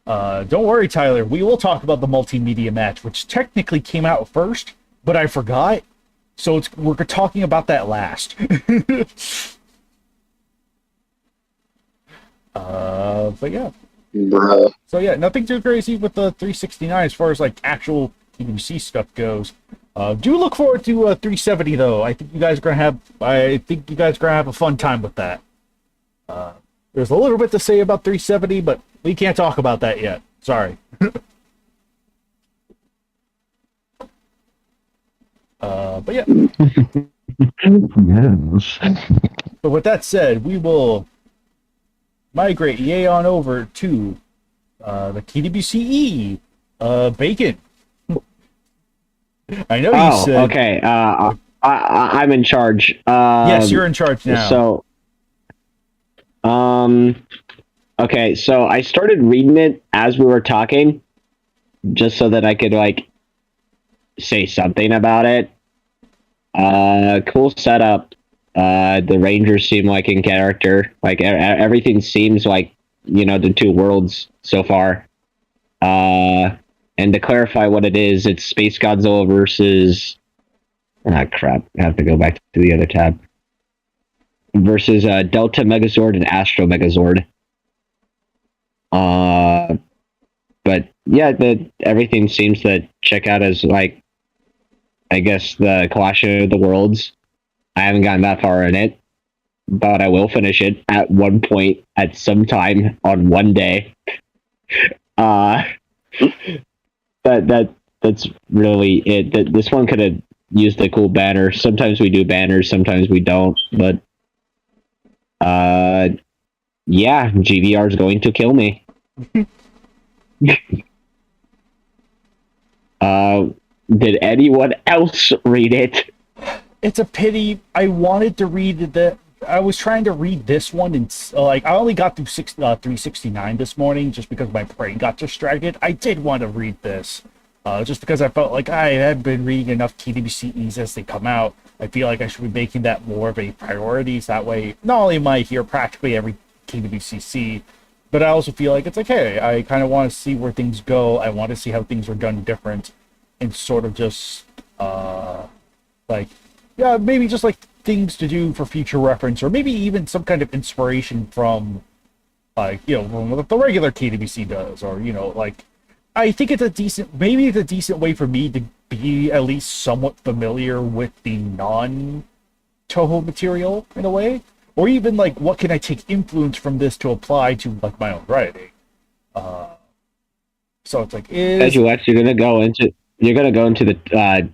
Speaker 1: don't worry, Tyler, we will talk about the multimedia match, which technically came out first, but I forgot, so we're talking about that last. But yeah.
Speaker 3: Bruh.
Speaker 1: So yeah, nothing too crazy with the 369 as far as like actual TBC stuff goes. Do look forward to 370 though. I think you guys are gonna have a fun time with that. There's a little bit to say about 370, but we can't talk about that yet. Sorry. But yeah.
Speaker 6: Yes.
Speaker 1: But with that said, we will migrate on over to the KWCE Bacon. I know you said.
Speaker 6: Okay. I'm in charge.
Speaker 1: Yes, you're in charge now.
Speaker 6: So, okay. So I started reading it as we were talking, just so that I could like say something about it. Cool setup. The Rangers seem like in character. Like everything seems like, the two worlds so far. And to clarify what it is, it's Space Godzilla versus... crap. I have to go back to the other tab. Versus Delta Megazord and Astro Megazord. But yeah, everything seems to check out as like, I guess, the Clash of the Worlds. I haven't gotten that far in it, but I will finish it at one point at some time on one day. That's really it. This one could have used a cool banner. Sometimes we do banners, sometimes we don't. But yeah, GVR is going to kill me. Did anyone else read it?
Speaker 1: It's a pity. I wanted to read I was trying to read this one, and I only got through 369 this morning just because my brain got distracted. I did want to read this, just because I felt like I had been reading enough TWCEs as they come out. I feel like I should be making that more of a priority, so that way not only am I here practically every TWCC, but I also feel like it's like, hey, I kind of want to see where things go. I want to see how things are done different, and sort of just maybe just like things to do for future reference, or maybe even some kind of inspiration from from what the regular KWC does, or I think it's a decent way for me to be at least somewhat familiar with the non-Toho material in a way, or even like what can I take influence from this to apply to like my own writing. So it's like,
Speaker 6: KaijuX, you're gonna go into the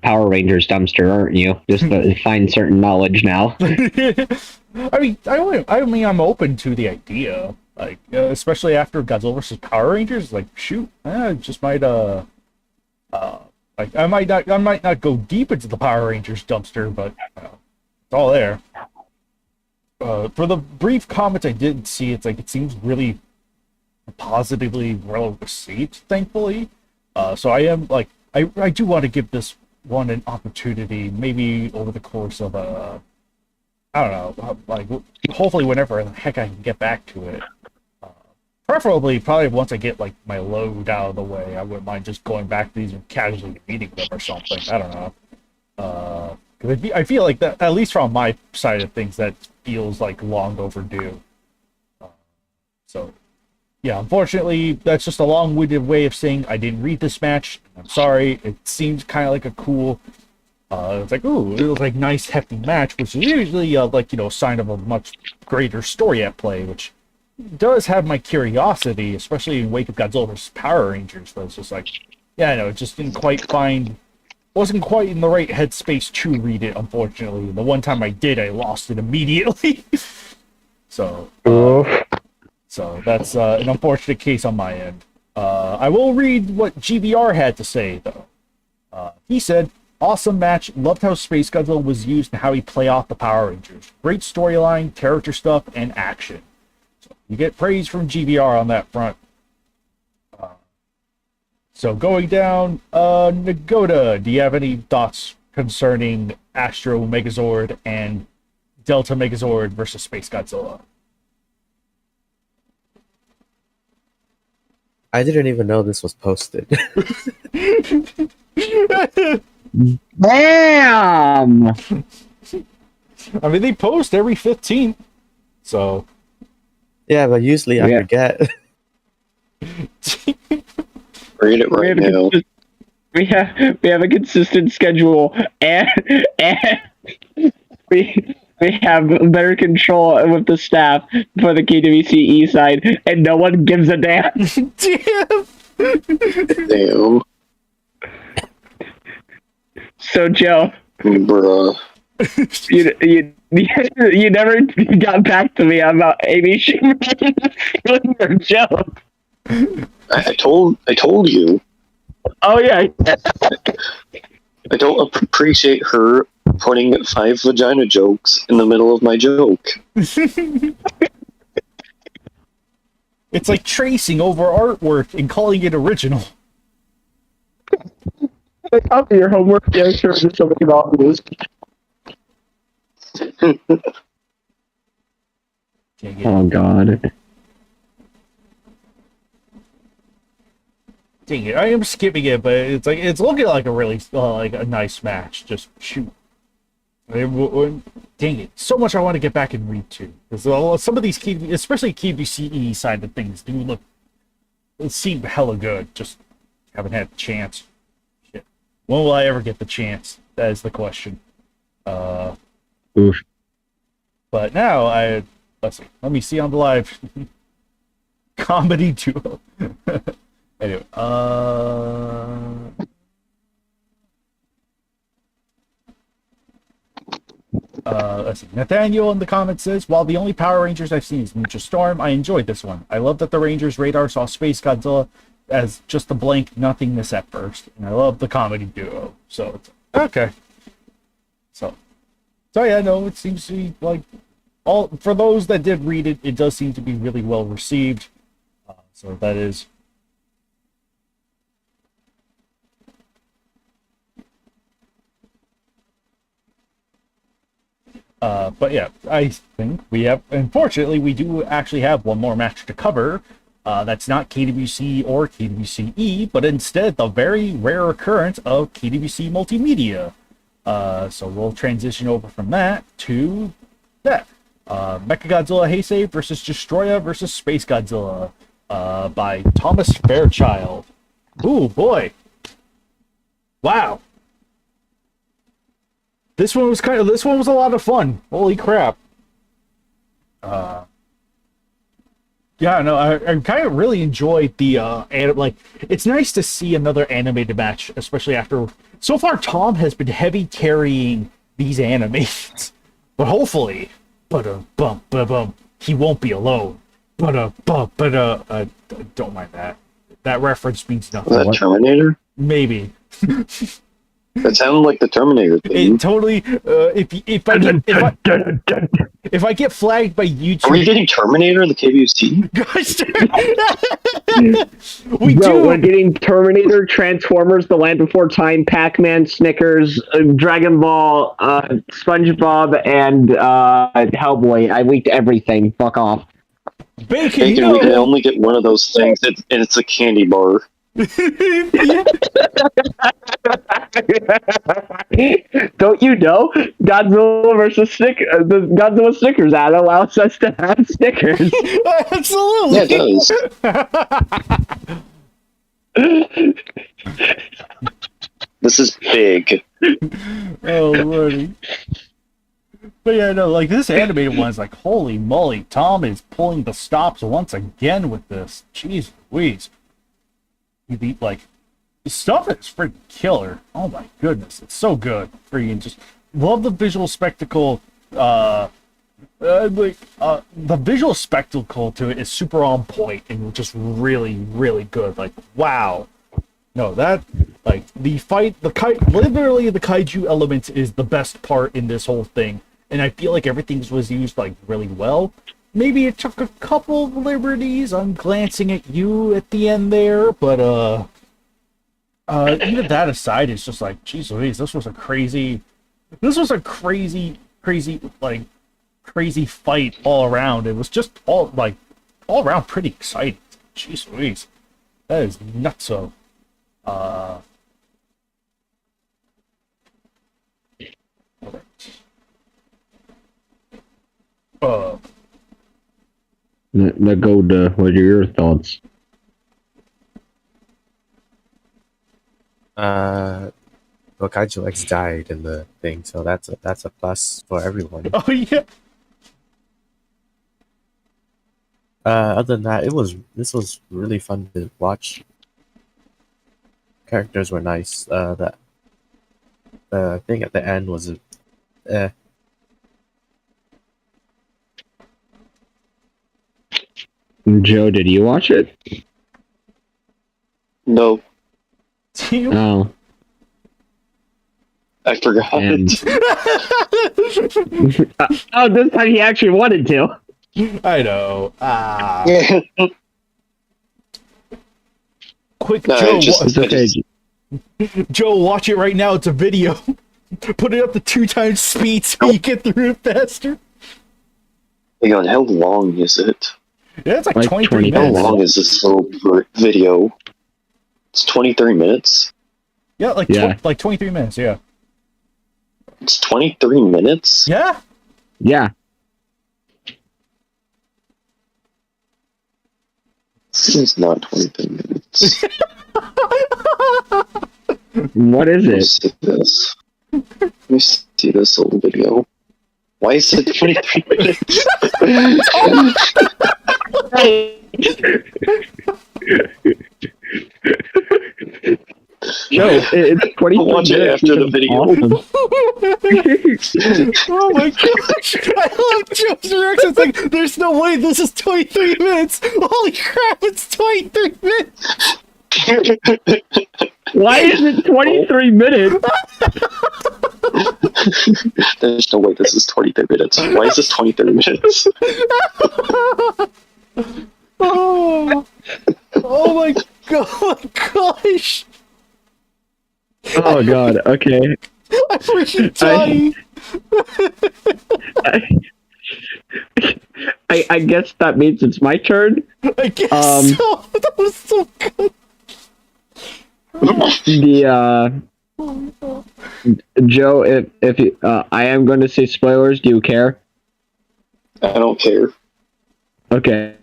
Speaker 6: Power Rangers dumpster, aren't you? Just to find certain knowledge now.
Speaker 1: I mean, I'm open to the idea, like especially after Godzilla vs. Power Rangers. Like, shoot, I just might I might not go deep into the Power Rangers dumpster, but it's all there. For the brief comments I did see, it's like it seems really positively well received, thankfully. So I am like, I do want to give this one an opportunity, maybe over the course of I don't know, like hopefully whenever the heck I can get back to it. Preferably, probably once I get like my load out of the way, I wouldn't mind just going back to these and casually reading them or something. I don't know. Because I feel like that, at least from my side of things, that feels like long overdue. So yeah, unfortunately, that's just a long-winded way of saying I didn't read this match. I'm sorry. It seemed kind of like a cool. It's like, ooh, it was like nice, hefty match, which is usually like a sign of a much greater story at play, which does have my curiosity, especially in wake of Godzilla vs. Power Rangers. But it's just like, yeah, I know, it just didn't quite wasn't quite in the right headspace to read it. Unfortunately, the one time I did, I lost it immediately. So. So that's an unfortunate case on my end. I will read what GBR had to say, though. He said, awesome match. Loved how Space Godzilla was used and how he play off the Power Rangers. Great storyline, character stuff, and action. So you get praise from GBR on that front. So going down, Nagoda, do you have any thoughts concerning Astro Megazord and Delta Megazord versus Space Godzilla?
Speaker 4: I didn't even know this was posted.
Speaker 6: Damn!
Speaker 1: I mean, they post every 15th, so...
Speaker 4: Yeah, but usually I
Speaker 6: Yeah.
Speaker 4: forget.
Speaker 3: Read it right now.
Speaker 6: We have a consistent schedule, and we have better control with the staff for the KWCE side, and no one gives a damn.
Speaker 1: Damn!
Speaker 3: Damn.
Speaker 6: So Joe,
Speaker 3: Bruh.
Speaker 6: you never got back to me about Amy Schumer stealing your joke.
Speaker 3: I told you.
Speaker 6: Oh yeah.
Speaker 3: I don't appreciate her putting 5 vagina jokes in the middle of my joke.
Speaker 1: It's like tracing over artwork and calling it original.
Speaker 6: Copy your homework. Yeah, sure. Just something about this. Oh God.
Speaker 1: Dang it, I am skipping it, but it's like it's looking like a really like a nice match. Just shoot. Dang it, so much I want to get back and read too. Because some of these especially KBCE side of things, do seem hella good. Just haven't had the chance. Shit. When will I ever get the chance? That is the question.
Speaker 6: Oof.
Speaker 1: But now let's see. Let me see on the live comedy duo. Anyway, let's see. Nathaniel in the comments says, while the only Power Rangers I've seen is Ninja Storm, I enjoyed this one. I love that the Rangers radar saw Space Godzilla as just a blank nothingness at first, and I love the comedy duo. So, okay. So yeah, no, it seems to be like for those that did read it, it does seem to be really well received. So that is. But yeah, I think unfortunately, we do actually have one more match to cover. That's not KWC or KWCE, but instead the very rare occurrence of KWC Multimedia. So we'll transition over from that to that. Mechagodzilla Heisei versus Destroya versus Space Godzilla by Thomas Fairchild. Ooh, boy. Wow. This one was a lot of fun. Holy crap. Yeah, no, I kind of really enjoyed the it's nice to see another animated match, especially after so far Tom has been heavy carrying these animations. But hopefully, he won't be alone. Don't mind that. That reference means nothing.
Speaker 3: Was that Terminator?
Speaker 1: Maybe.
Speaker 3: That sounded like the Terminator thing.
Speaker 1: It totally. If I get flagged by YouTube,
Speaker 3: Are we getting Terminator in the KBC?
Speaker 1: we do.
Speaker 6: We're getting Terminator, Transformers, The Land Before Time, Pac-Man, Snickers, Dragon Ball, SpongeBob, and Hellboy. I leaked everything. Fuck off.
Speaker 1: Bacon,
Speaker 3: We can only get one of those things, and it's a candy bar.
Speaker 1: Yeah.
Speaker 6: Don't you know Godzilla versus the Godzilla Snickers ad allows us to have stickers.
Speaker 1: Absolutely.
Speaker 3: Yeah, it does. This is big.
Speaker 1: Oh, lordy. But yeah, no, like this animated one is like, holy moly, Tom is pulling the stops once again with this. Jeez Louise. Like, the stuff is freaking killer. Oh my goodness, it's so good. Freaking just love the visual spectacle. The visual spectacle to it is super on point and just really, really good. Like, wow. No, that, like, the fight, literally the kaiju element is the best part in this whole thing. And I feel like everything was used, like, really well. Maybe it took a couple of liberties on glancing at you at the end there, but, even that aside, it's just like, geez Louise, this was a crazy, like, crazy fight all around. It was just all around pretty exciting. Jeez Louise. That is nutso. Alright.
Speaker 6: Nagoda, what are your thoughts?
Speaker 4: Well, KaijuX died in the thing, so that's a plus for everyone.
Speaker 1: Oh yeah.
Speaker 4: Other than that, this was really fun to watch. Characters were nice. The thing at the end was,
Speaker 6: Joe, did you watch it?
Speaker 3: No,
Speaker 6: Oh,
Speaker 3: I forgot.
Speaker 6: and oh, this time he actually wanted to.
Speaker 1: I know. Quick,
Speaker 3: No,
Speaker 1: Joe.
Speaker 6: It's okay.
Speaker 1: Joe, watch it right now. It's a video. Put it up to 2 times speed so you get through it faster.
Speaker 3: Hang on, how long is it?
Speaker 1: Yeah, it's like
Speaker 6: Like
Speaker 1: 23
Speaker 6: 20
Speaker 3: How
Speaker 1: minutes.
Speaker 3: long is this little video? It's 23 minutes?
Speaker 1: Yeah, like
Speaker 6: Yeah.
Speaker 1: like 23 minutes. Yeah.
Speaker 3: It's 23 minutes?
Speaker 1: Yeah.
Speaker 6: Yeah.
Speaker 3: This is not 23 minutes.
Speaker 6: What is
Speaker 3: Let me
Speaker 6: it?
Speaker 3: see this. Let me see this little video. Why is it 23 minutes?
Speaker 6: Joe, it's 20
Speaker 3: I'll watch it after the video.
Speaker 1: Oh my gosh! I love Joe's reaction. It's like, there's no way this is 23 minutes. Holy crap! It's 23 minutes.
Speaker 6: Why is it 23 minutes?
Speaker 3: There's no way this is 23 minutes. Why is this 23 minutes?
Speaker 1: Oh, oh my gosh!
Speaker 6: Oh god, okay.
Speaker 1: I'm freaking dying.
Speaker 6: I guess that means it's my turn.
Speaker 1: I guess
Speaker 6: Um,
Speaker 1: so. That was so good.
Speaker 6: Joe, if you, I am going to say spoilers, do you care?
Speaker 3: I don't care.
Speaker 6: Okay.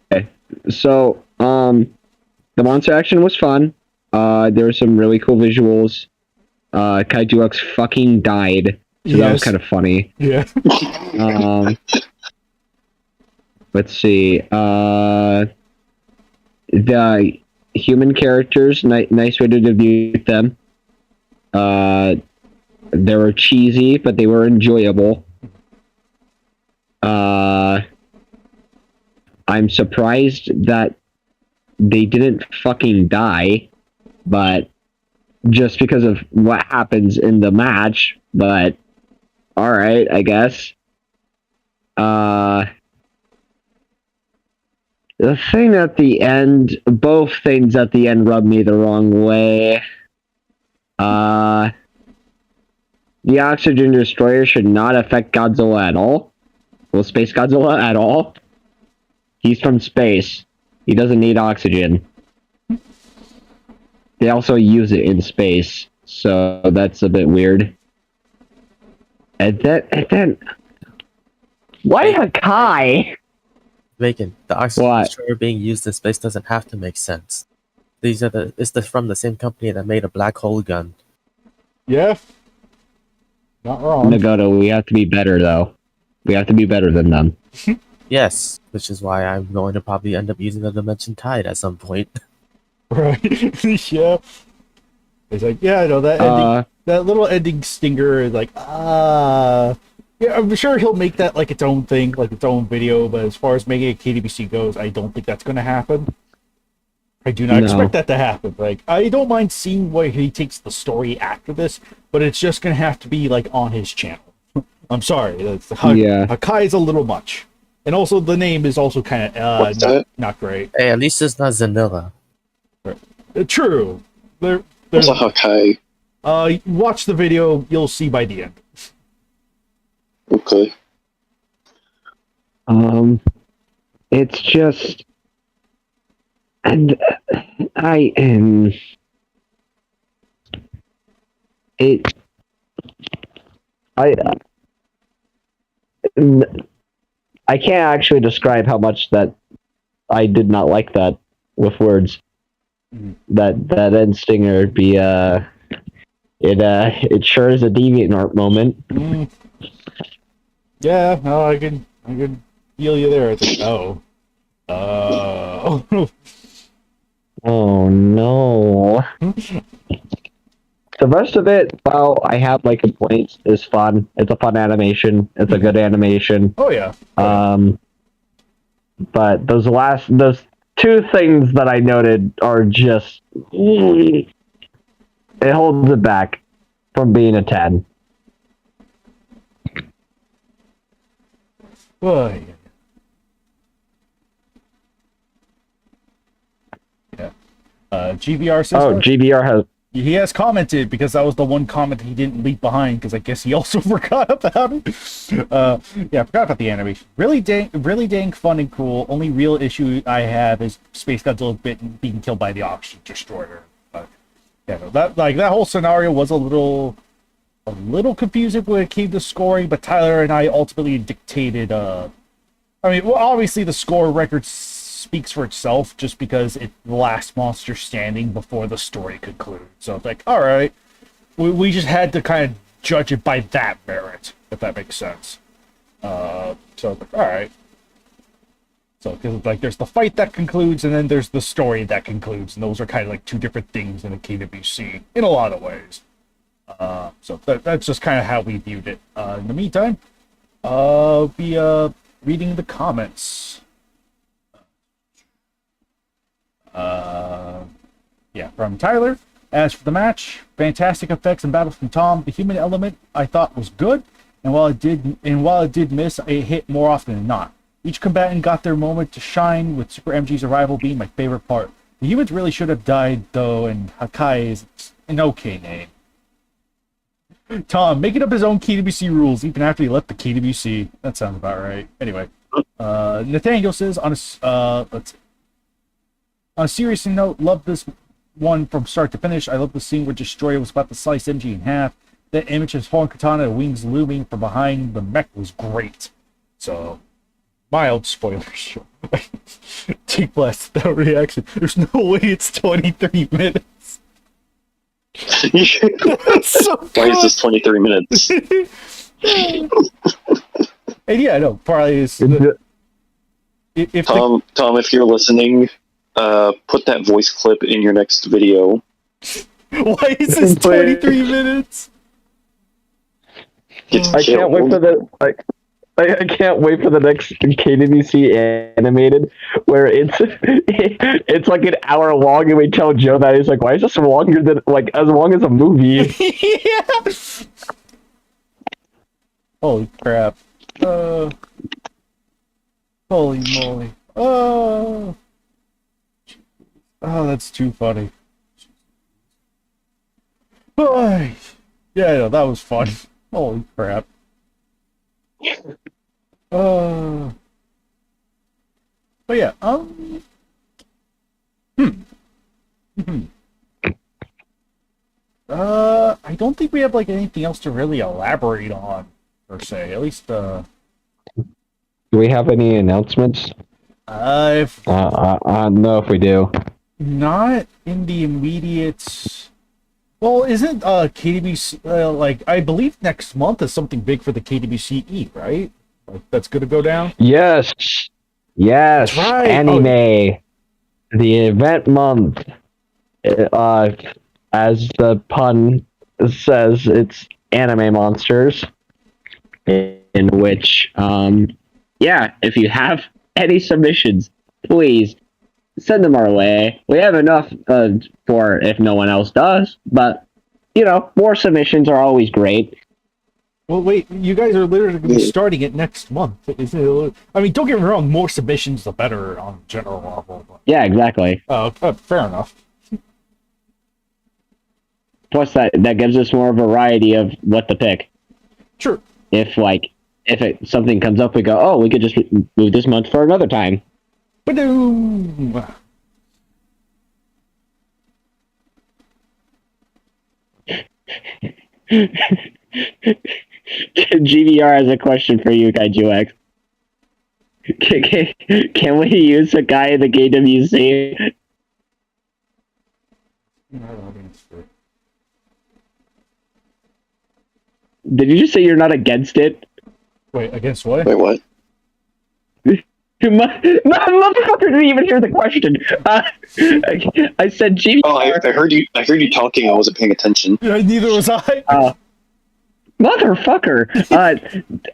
Speaker 6: So, the monster action was fun. There were some really cool visuals. KaijuX fucking died, so that was
Speaker 1: Yes.
Speaker 6: kind of funny.
Speaker 1: Yeah.
Speaker 6: Let's see. The human characters, nice way to debut them. They were cheesy, but they were enjoyable. I'm surprised that they didn't fucking die, but just because of what happens in the match, but alright, I guess. The thing at the end, both things at the end rubbed me the wrong way. The oxygen destroyer should not affect Godzilla at all. Well, Space Godzilla at all. He's from space. He doesn't need oxygen. they also use it in space, so that's a bit weird. And then why Hakai?
Speaker 4: Bacon, the oxygen
Speaker 6: What?
Speaker 4: destroyer being used in space doesn't have to make sense. It's from the same company that made a black hole gun.
Speaker 1: Yeah. Not wrong.
Speaker 6: Nagoto, we have to be better though. We have to be better than them.
Speaker 4: Yes, which is why I'm going to probably end up using the Dimension Tide at some point.
Speaker 1: Right. Yeah. It's like, yeah, I know that ending, that little ending stinger is like, yeah, I'm sure he'll make that like its own thing, like its own video, but as far as making a KDBC goes, I don't think that's going to happen. I do not expect that to happen. Like, I don't mind seeing where he takes the story after this, but it's just going to have to be like on his channel. I'm sorry. That's Hakai is a little much. And also the name is also kind of not great.
Speaker 4: Hey, at least it's not Zanilla.
Speaker 1: True. There's
Speaker 3: a Hakai.
Speaker 1: Watch the video, you'll see by the end.
Speaker 3: Okay.
Speaker 6: It's just, and I am it. I can't actually describe how much that I did not like that with words. That end stinger would be it sure is a DeviantArt moment.
Speaker 1: Yeah, no, I can feel you there. It's like,
Speaker 6: oh no. The rest of it, well, I have my complaints, is fun. It's a fun animation. It's a good animation.
Speaker 1: Oh yeah.
Speaker 6: But those two things that I noted are just, it holds it back from being a 10.
Speaker 1: Boy. Yeah. GBR says.
Speaker 6: Oh, GBR
Speaker 1: has commented, because that was the one comment he didn't leave behind, because I guess he also forgot about it. Yeah, I forgot about the animation. Really dang fun and cool. Only real issue I have is Space Godzilla being killed by the oxygen destroyer. Yeah, that whole scenario was a little confusing when it came to scoring, but Tyler and I ultimately dictated. I mean, well, obviously the score record speaks for itself, just because it's the last monster standing before the story concludes. So it's like, all right, we just had to kind of judge it by that merit, if that makes sense. So all right. So because like there's the fight that concludes, and then there's the story that concludes, and those are kind of like two different things in the KWC in a lot of ways. So that's just kind of how we viewed it. In the meantime, I'll be reading the comments. Yeah, from Tyler. As for the match, fantastic effects and battles from Tom. The human element I thought was good, and while it did miss, it hit more often than not. Each combatant got their moment to shine, with Super MG's arrival being my favorite part. The humans really should have died though, and Hakai is an okay name. Tom making up his own KWC rules even after he left the KWC. That sounds about right. Anyway, Nathaniel says on a serious note, love this one from start to finish. I love the scene where Destroyer was about to slice MG in half. That image of horn katana and wings looming from behind the mech was great. So, mild spoilers. Take blast without reaction. There's no way it's 23 minutes. That's so good.
Speaker 3: Why is this 23 minutes?
Speaker 1: And yeah, no, probably is.
Speaker 3: Tom, if you're listening, put that voice clip in your next video.
Speaker 1: Why is this 23 minutes?
Speaker 6: I can't wait for the I can't wait for the next KWC animated, where it's like an hour long, and we tell Joe that he's like, why is this longer than as long as a movie?
Speaker 1: Yeah. Holy crap! Holy moly! Oh, that's too funny. Boy, yeah, no, that was fun. Holy crap! But yeah, I don't think we have like anything else to really elaborate on per se. At least,
Speaker 6: Do we have any announcements?
Speaker 1: if
Speaker 6: I don't know if we do.
Speaker 1: not in the immediate. Well, isn't KDBC like I believe next month is something big for the KDBCE, right? Like, that's gonna go down.
Speaker 6: Yes. Yes.
Speaker 1: That's right.
Speaker 6: Anime. The event month. As the pun says, it's anime monsters. In which, yeah, if you have any submissions, please send them our way. We have enough for if no one else does, but you know, more submissions are always great.
Speaker 1: Well, wait, you guys are literally going to be starting it next month. I mean, don't get me wrong, more submissions the better on general level. But...
Speaker 6: Yeah, exactly.
Speaker 1: Fair enough.
Speaker 6: Plus, that gives us more variety of what to pick.
Speaker 1: Sure.
Speaker 6: If something comes up, we go, oh, we could just move this month for another time.
Speaker 1: Ba-doom!
Speaker 6: GVR has a question for you, KaijuX. Can we use a guy in the KWC? Did you just say you're not against it?
Speaker 1: Wait, against what?
Speaker 3: Wait, what?
Speaker 6: Motherfucker didn't even hear the question. I said GVR.
Speaker 3: Oh, I heard you. I heard you talking. I wasn't paying attention.
Speaker 1: Neither was I.
Speaker 6: Motherfucker.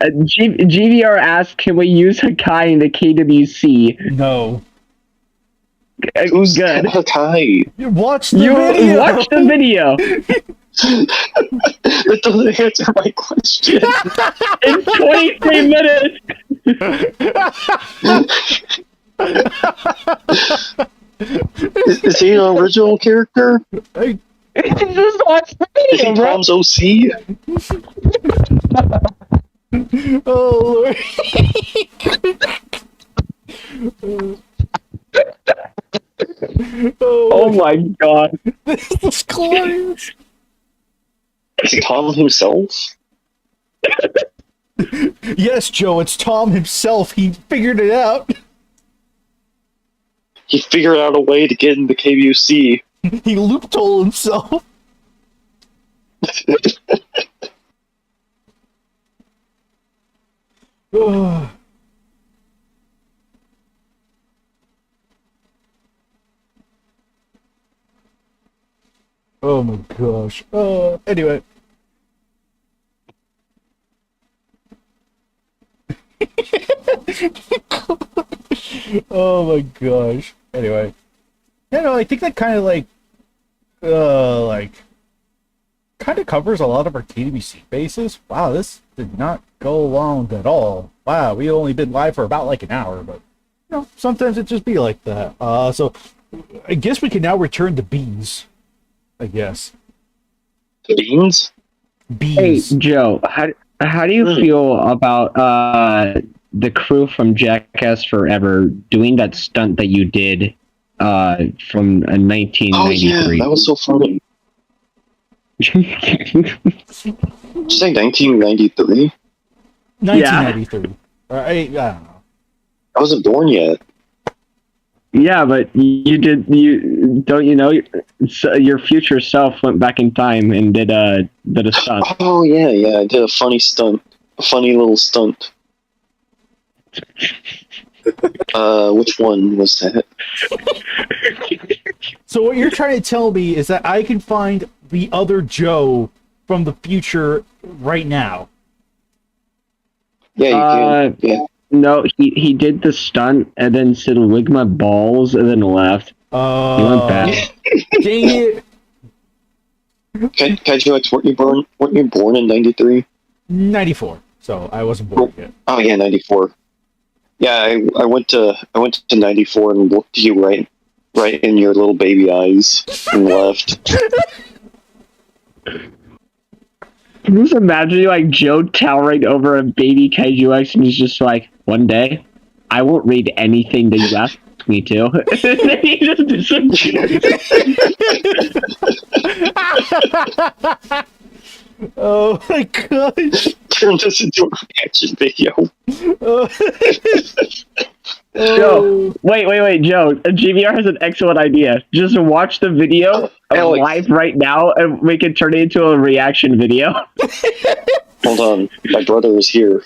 Speaker 6: GVR asked, can we use Hakai in the KWC?
Speaker 1: No.
Speaker 3: Who's
Speaker 6: good?
Speaker 3: Hakai?
Speaker 1: Watch the video.
Speaker 6: Watch the video.
Speaker 3: That doesn't answer my question.
Speaker 6: In 23 minutes.
Speaker 3: Is he an original character?
Speaker 6: Just watch the
Speaker 3: Is he
Speaker 6: video, bro.
Speaker 3: Tom's OC?
Speaker 1: Oh, Lord.
Speaker 6: Oh my god.
Speaker 1: This is glorious.
Speaker 3: Is he Tom himself?
Speaker 1: Yes, Joe, it's Tom himself. He figured it out.
Speaker 3: He figured out a way to get into KBUC.
Speaker 1: He loophole himself. Oh my gosh. Anyway. Oh my gosh. Anyway. Yeah, no, I think that kind of kind of covers a lot of our KDBC bases. Wow, this did not go long at all. Wow, we only been live for about like an hour, but you know, sometimes it just be like that. So I guess we can now return to beans. I guess.
Speaker 3: Beans?
Speaker 6: Hey,
Speaker 1: Bees.
Speaker 6: Joe, how do you feel about the crew from Jackass Forever doing that stunt that you did from 1993?
Speaker 3: Oh yeah, that was so funny. Did you say 1993?
Speaker 1: 1993. I don't know.
Speaker 3: I wasn't born yet.
Speaker 6: Yeah, but you don't you know your future self went back in time and did a stunt.
Speaker 3: Oh yeah, I did a funny stunt, a funny little stunt. Which one was that?
Speaker 1: So what you're trying to tell me is that I can find the other Joe from the future right now.
Speaker 3: Yeah, you can. Yeah.
Speaker 6: No, he did the stunt and then said "wig my balls" and then left. He went back.
Speaker 1: Dang it!
Speaker 3: KaijuX, weren't you born in 93?
Speaker 1: 94. So I wasn't born yet.
Speaker 3: Oh yeah, 94. Yeah, I went to 94 and looked you right in your little baby eyes and left.
Speaker 6: Can you just imagine like Joe towering over a baby KaijuX and he's just like, one day, I won't read anything that you ask. ask me to. Then he just disappeared.
Speaker 2: Oh my gosh.
Speaker 3: Turn this into a reaction video.
Speaker 6: Joe, wait, Joe. GVR has an excellent idea. Just watch the video
Speaker 3: Alex.
Speaker 6: live right now, and we can turn it into a reaction video.
Speaker 3: Hold on, my brother is here.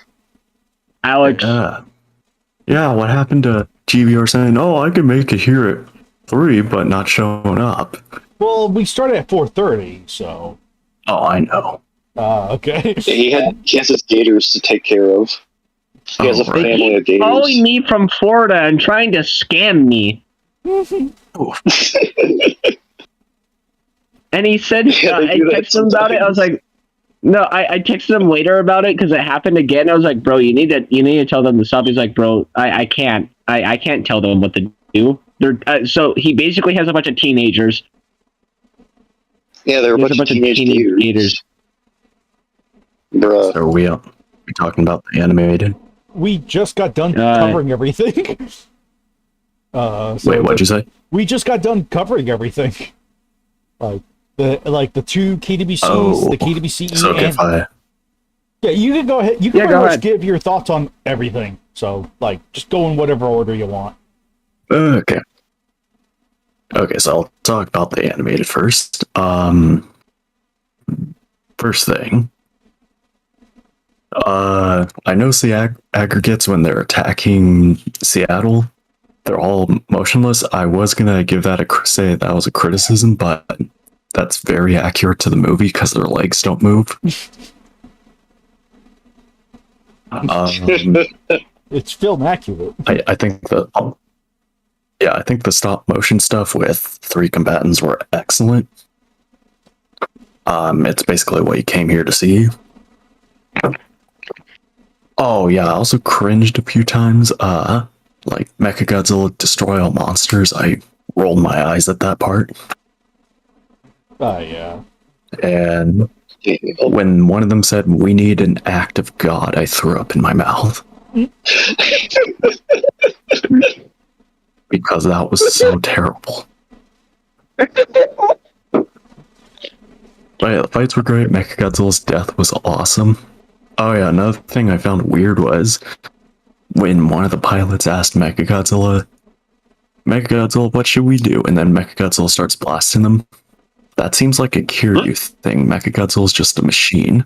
Speaker 6: Alex,
Speaker 7: Yeah, what happened to GVR saying, "Oh, I can make it here at 3, but not showing up"?
Speaker 1: Well, we started at 4:30, so.
Speaker 7: Oh, I know.
Speaker 1: Okay.
Speaker 3: He has his gators to take care of. He has a
Speaker 7: Oh, right.
Speaker 3: family of gators.
Speaker 6: calling me from Florida and trying to scam me. And he said,
Speaker 3: Yeah, they
Speaker 6: I
Speaker 3: do that
Speaker 6: texted him about it. I was like, no, I texted him later about it because it happened again. I was like, bro, you need to tell them to stop. He's like, bro, I can't tell them what to do. They're so he basically has a bunch of teenagers.
Speaker 3: Yeah, they're a bunch of teenage gators. Bruh.
Speaker 7: So we talking about the animated?
Speaker 1: We just got done covering everything. So
Speaker 7: Wait, what'd you say?
Speaker 1: We just got done covering everything. The two KWCs, the KWCE,
Speaker 7: So okay, fine.
Speaker 1: yeah, you can go ahead. You can
Speaker 6: Yeah,
Speaker 1: pretty
Speaker 6: go
Speaker 1: much
Speaker 6: ahead.
Speaker 1: give your thoughts on everything. So, just go in whatever order you want.
Speaker 7: Okay. Okay, so I'll talk about the animated first. First thing. I noticed the aggregates when they're attacking Seattle, they're all motionless. I was gonna give that say that was a criticism, but that's very accurate to the movie because their legs don't move.
Speaker 1: It's film accurate.
Speaker 7: I think I think the stop motion stuff with 3 combatants were excellent. It's basically what you came here to see. Oh yeah, I also cringed a few times. Like Mechagodzilla destroy all monsters. I rolled my eyes at that part.
Speaker 1: Yeah.
Speaker 7: And when one of them said, "We need an act of God," I threw up in my mouth. Because that was so terrible. But yeah, the fights were great. Mechagodzilla's death was awesome. Oh yeah, another thing I found weird was when one of the pilots asked Mechagodzilla, "What should we do?" And then Mechagodzilla starts blasting them. That seems like a Kiryu thing. Mechagodzilla's just a machine.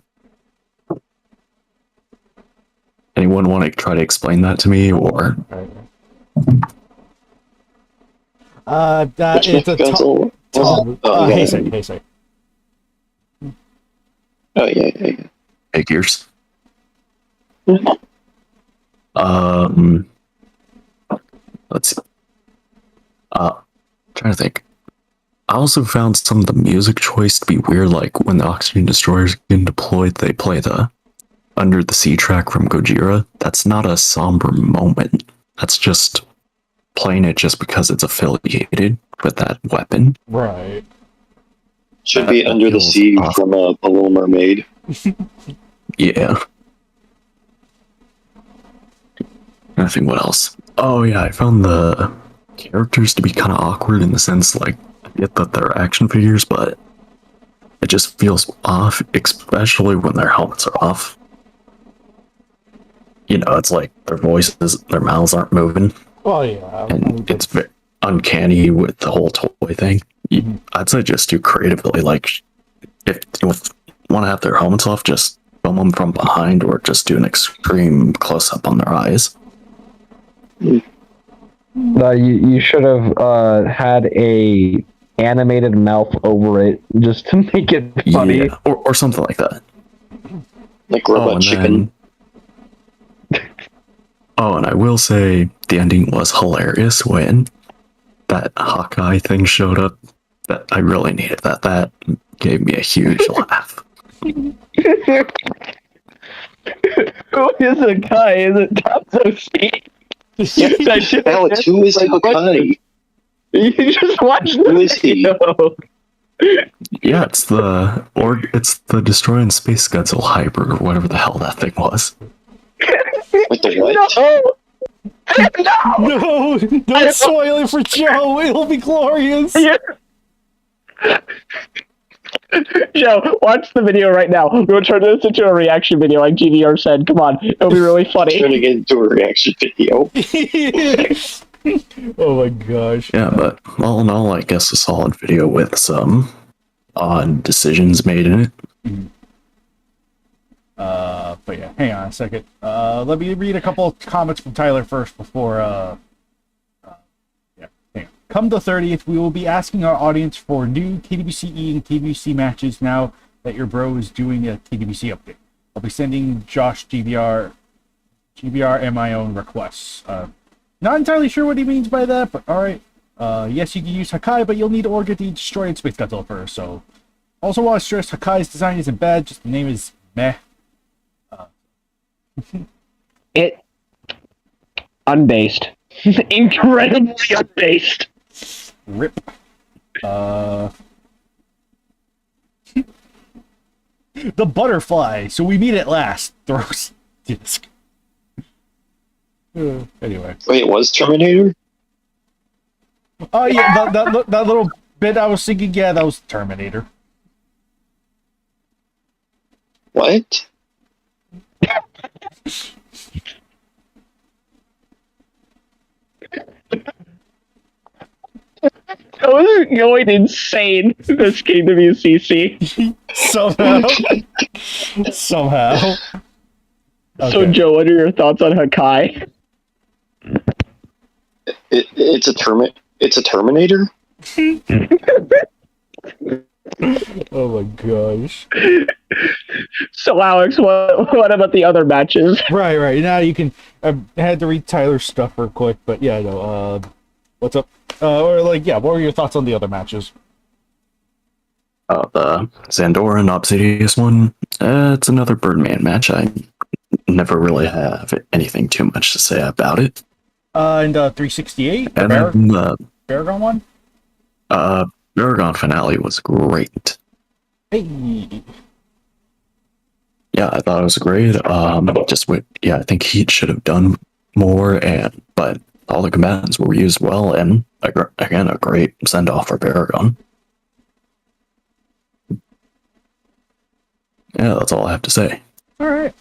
Speaker 7: Anyone want to try to explain that to me, or?
Speaker 1: It's a Tom.
Speaker 3: Oh, yeah.
Speaker 1: Hey.
Speaker 3: Oh, yeah.
Speaker 7: Figures. Let's see. Trying to think. I also found some of the music choice to be weird, like when the oxygen destroyers get deployed, they play the Under the Sea track from Gojira. That's not a somber moment. That's just playing it just because it's affiliated with that weapon.
Speaker 1: Right.
Speaker 3: Should be Under the Sea from The Little Mermaid.
Speaker 7: Yeah. I think what else? Oh yeah, I found the characters to be kind of awkward in the sense, like, I get that they're action figures, but it just feels off, especially when their helmets are off. You know, it's like their voices, their mouths aren't moving,
Speaker 1: Oh yeah.
Speaker 7: and it's very uncanny with the whole toy thing. I'd say just do creatively, like, if you want to have their helmets off, just film them from behind, or just do an extreme close-up on their eyes.
Speaker 8: You should have had a animated mouth over it just to make it funny.
Speaker 7: Yeah, or something like that.
Speaker 3: Like Robot
Speaker 7: and
Speaker 3: Chicken.
Speaker 7: And I will say the ending was hilarious when that Hawkeye thing showed up. That I really needed that. That gave me a huge laugh.
Speaker 8: Who is a guy? Is it Tatsu Steve?
Speaker 3: Alex, who is Hawkeye?
Speaker 8: You just watched
Speaker 3: Who
Speaker 8: the
Speaker 3: is he?
Speaker 8: video.
Speaker 7: Yeah, it's the Destroying Space Godzilla Hyper or whatever the hell that thing was.
Speaker 3: What the what?
Speaker 8: No.
Speaker 2: No! Don't spoil it for Joe! It'll be glorious!
Speaker 6: Joe, watch the video right now. We'll turn this into a reaction video like GVR said. Come on, it'll be really funny.
Speaker 3: Turning it into a reaction video.
Speaker 2: Oh my gosh.
Speaker 7: Yeah, but all in all, I guess a solid video with some odd decisions made in it.
Speaker 1: But yeah, hang on a second. Let me read a couple of comments from Tyler first before, yeah, hang on. Come the 30th, we will be asking our audience for new KWCE and KWC matches now that your bro is doing a KWC update. I'll be sending Josh GBR and my own requests. Not entirely sure what he means by that, but alright. Yes, you can use Hakai, but you'll need Orga to destroy its Space Godzilla first, so... Also want to stress, Hakai's design isn't bad, just the name is meh.
Speaker 6: It unbased. Incredibly unbased.
Speaker 1: Rip. The butterfly, so we meet at last. Throws disc. Anyway.
Speaker 3: Wait, it was Terminator?
Speaker 1: Oh yeah, that little bit I was thinking, yeah, that was Terminator.
Speaker 3: What?
Speaker 6: I was going insane this KWCC.
Speaker 1: Somehow.
Speaker 6: So,
Speaker 1: Okay.
Speaker 6: Joe, what are your thoughts on Hakai?
Speaker 3: It's a Terminator?
Speaker 1: Oh my gosh.
Speaker 6: So, Alex, what about the other matches?
Speaker 1: Right. Now you can. I had to read Tyler's stuff real quick, but yeah, no. What's up? Or like, yeah. What were your thoughts on the other matches?
Speaker 7: The Zandora and Obsidious one, it's another Birdman match. I never really have anything too much to say about it.
Speaker 1: And 368,
Speaker 7: And then the
Speaker 1: Baragon one.
Speaker 7: Baragon finale was great.
Speaker 1: Hey.
Speaker 7: Yeah, I thought it was great. I think he should have done more, but all the combatants were used well, and again, a great send off for Baragon. Yeah, that's all I have to say.
Speaker 1: All right.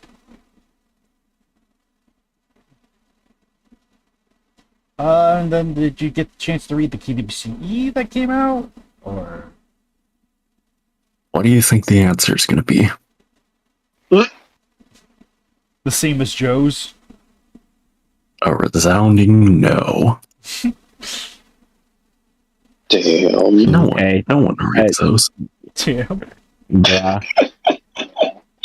Speaker 1: And then did you get the chance to read the KWCE that came out, or?
Speaker 7: What do you think the answer is going to be?
Speaker 1: The same as Joe's?
Speaker 7: A resounding no.
Speaker 3: Damn.
Speaker 7: No
Speaker 6: Okay.
Speaker 7: one reads those.
Speaker 1: Damn.
Speaker 6: Yeah.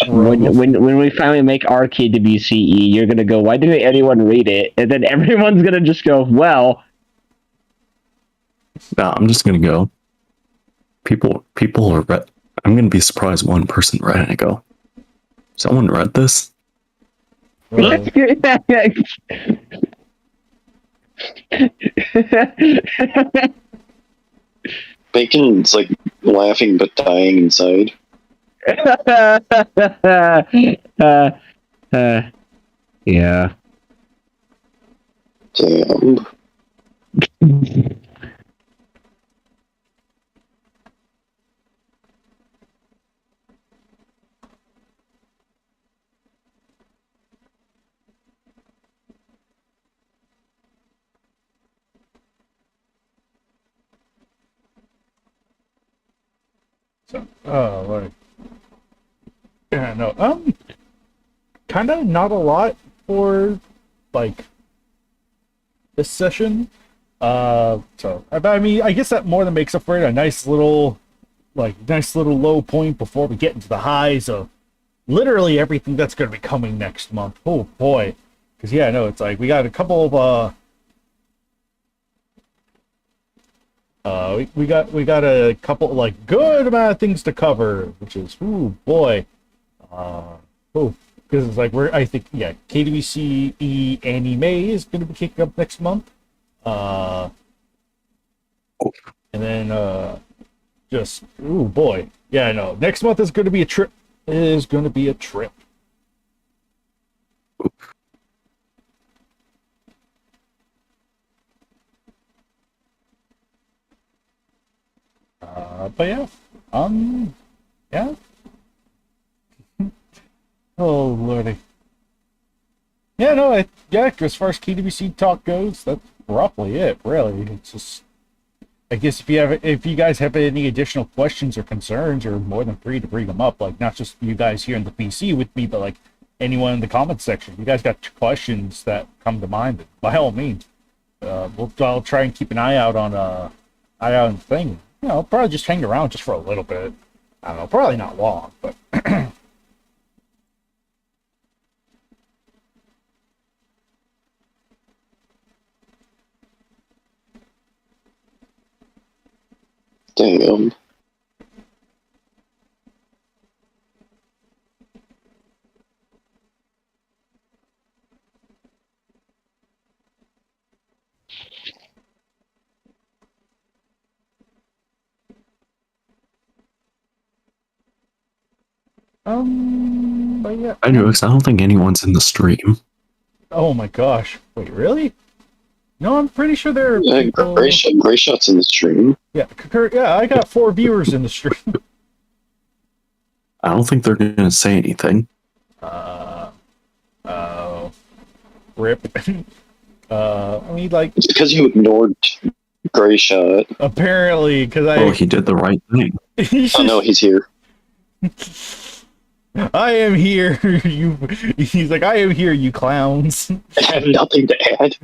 Speaker 6: When we finally make our KWCE, you're gonna go, why didn't anyone read it? And then everyone's gonna just go, well,
Speaker 7: No, I'm just gonna go. People are I'm gonna be surprised one person read it and go, someone read this?
Speaker 3: Bacon's like laughing but dying inside.
Speaker 6: Yeah.
Speaker 3: Damn.
Speaker 1: Oh, Lord. Yeah, no, kind of not a lot for, like, this session. I mean, I guess that more than makes up for it. A nice little low point before we get into the highs of literally everything that's going to be coming next month. Oh, boy. Because, yeah, no, it's like, we got a couple of, we got a couple, like, good amount of things to cover, which is, ooh, boy. Because it's like, I think, yeah, KWCE Anime is going to be kicking up next month. And then, just, ooh, boy. Yeah, I know. Next month is going to be a trip. It is going to be a trip.
Speaker 2: But yeah, yeah. Oh lordy. Yeah, no, yeah. As far as KWC talk goes, that's roughly it. Really, it's just. I guess if you guys have any additional questions or concerns, you're more than free to bring them up. Like not just you guys here in the PC with me, but like anyone in the comments section. You guys got questions that come to mind, by all means. I'll try and keep an eye out on the thing. You know, I'll probably just hang around just for a little bit. I don't know, probably not long, but
Speaker 3: Damn.
Speaker 2: but yeah.
Speaker 7: KaijuX, I don't think anyone's in the stream.
Speaker 2: Oh my gosh, wait, really? No, I'm pretty sure there are
Speaker 3: Yeah,
Speaker 2: people.
Speaker 3: Gray Shot's in the stream.
Speaker 2: Yeah, yeah, I got 4 viewers in the stream.
Speaker 7: I don't think they're gonna say anything.
Speaker 2: Rip. I mean, like,
Speaker 3: It's because you ignored Gray Shot.
Speaker 2: apparently, because
Speaker 7: Oh, he did the right thing.
Speaker 3: Oh no, he's here.
Speaker 2: I am here, you. He's like, I am here, you clowns.
Speaker 3: I have nothing to add.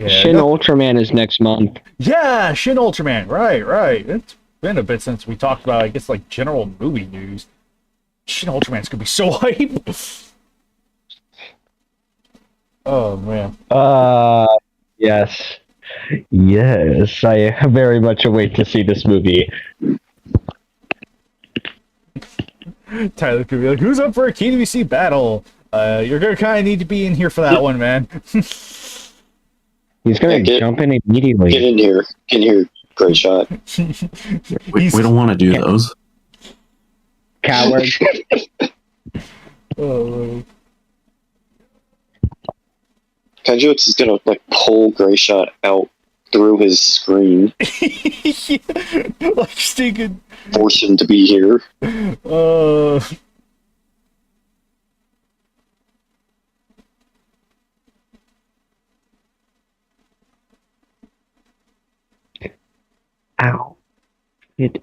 Speaker 2: Yeah,
Speaker 6: Shin Ultraman is next month.
Speaker 2: yeah, Shin Ultraman. Right. It's been a bit since we talked about, I guess, like general movie news. Shin Ultraman's gonna be so hype. Oh man.
Speaker 8: Yes. Yes, I very much await to see this movie.
Speaker 2: Tyler could be like, "Who's up for a KWC battle?" You're gonna kind of need to be in here for that one, man.
Speaker 8: He's gonna
Speaker 3: Yeah,
Speaker 8: jump in immediately.
Speaker 3: Get in here. Get in here, Gray Shot.
Speaker 7: We don't want to do those.
Speaker 6: Coward.
Speaker 2: Oh,
Speaker 3: KaijuX is gonna like pull Gray Shot out through his screen,
Speaker 2: like stinking.
Speaker 3: force him to be here.
Speaker 8: Ow. It.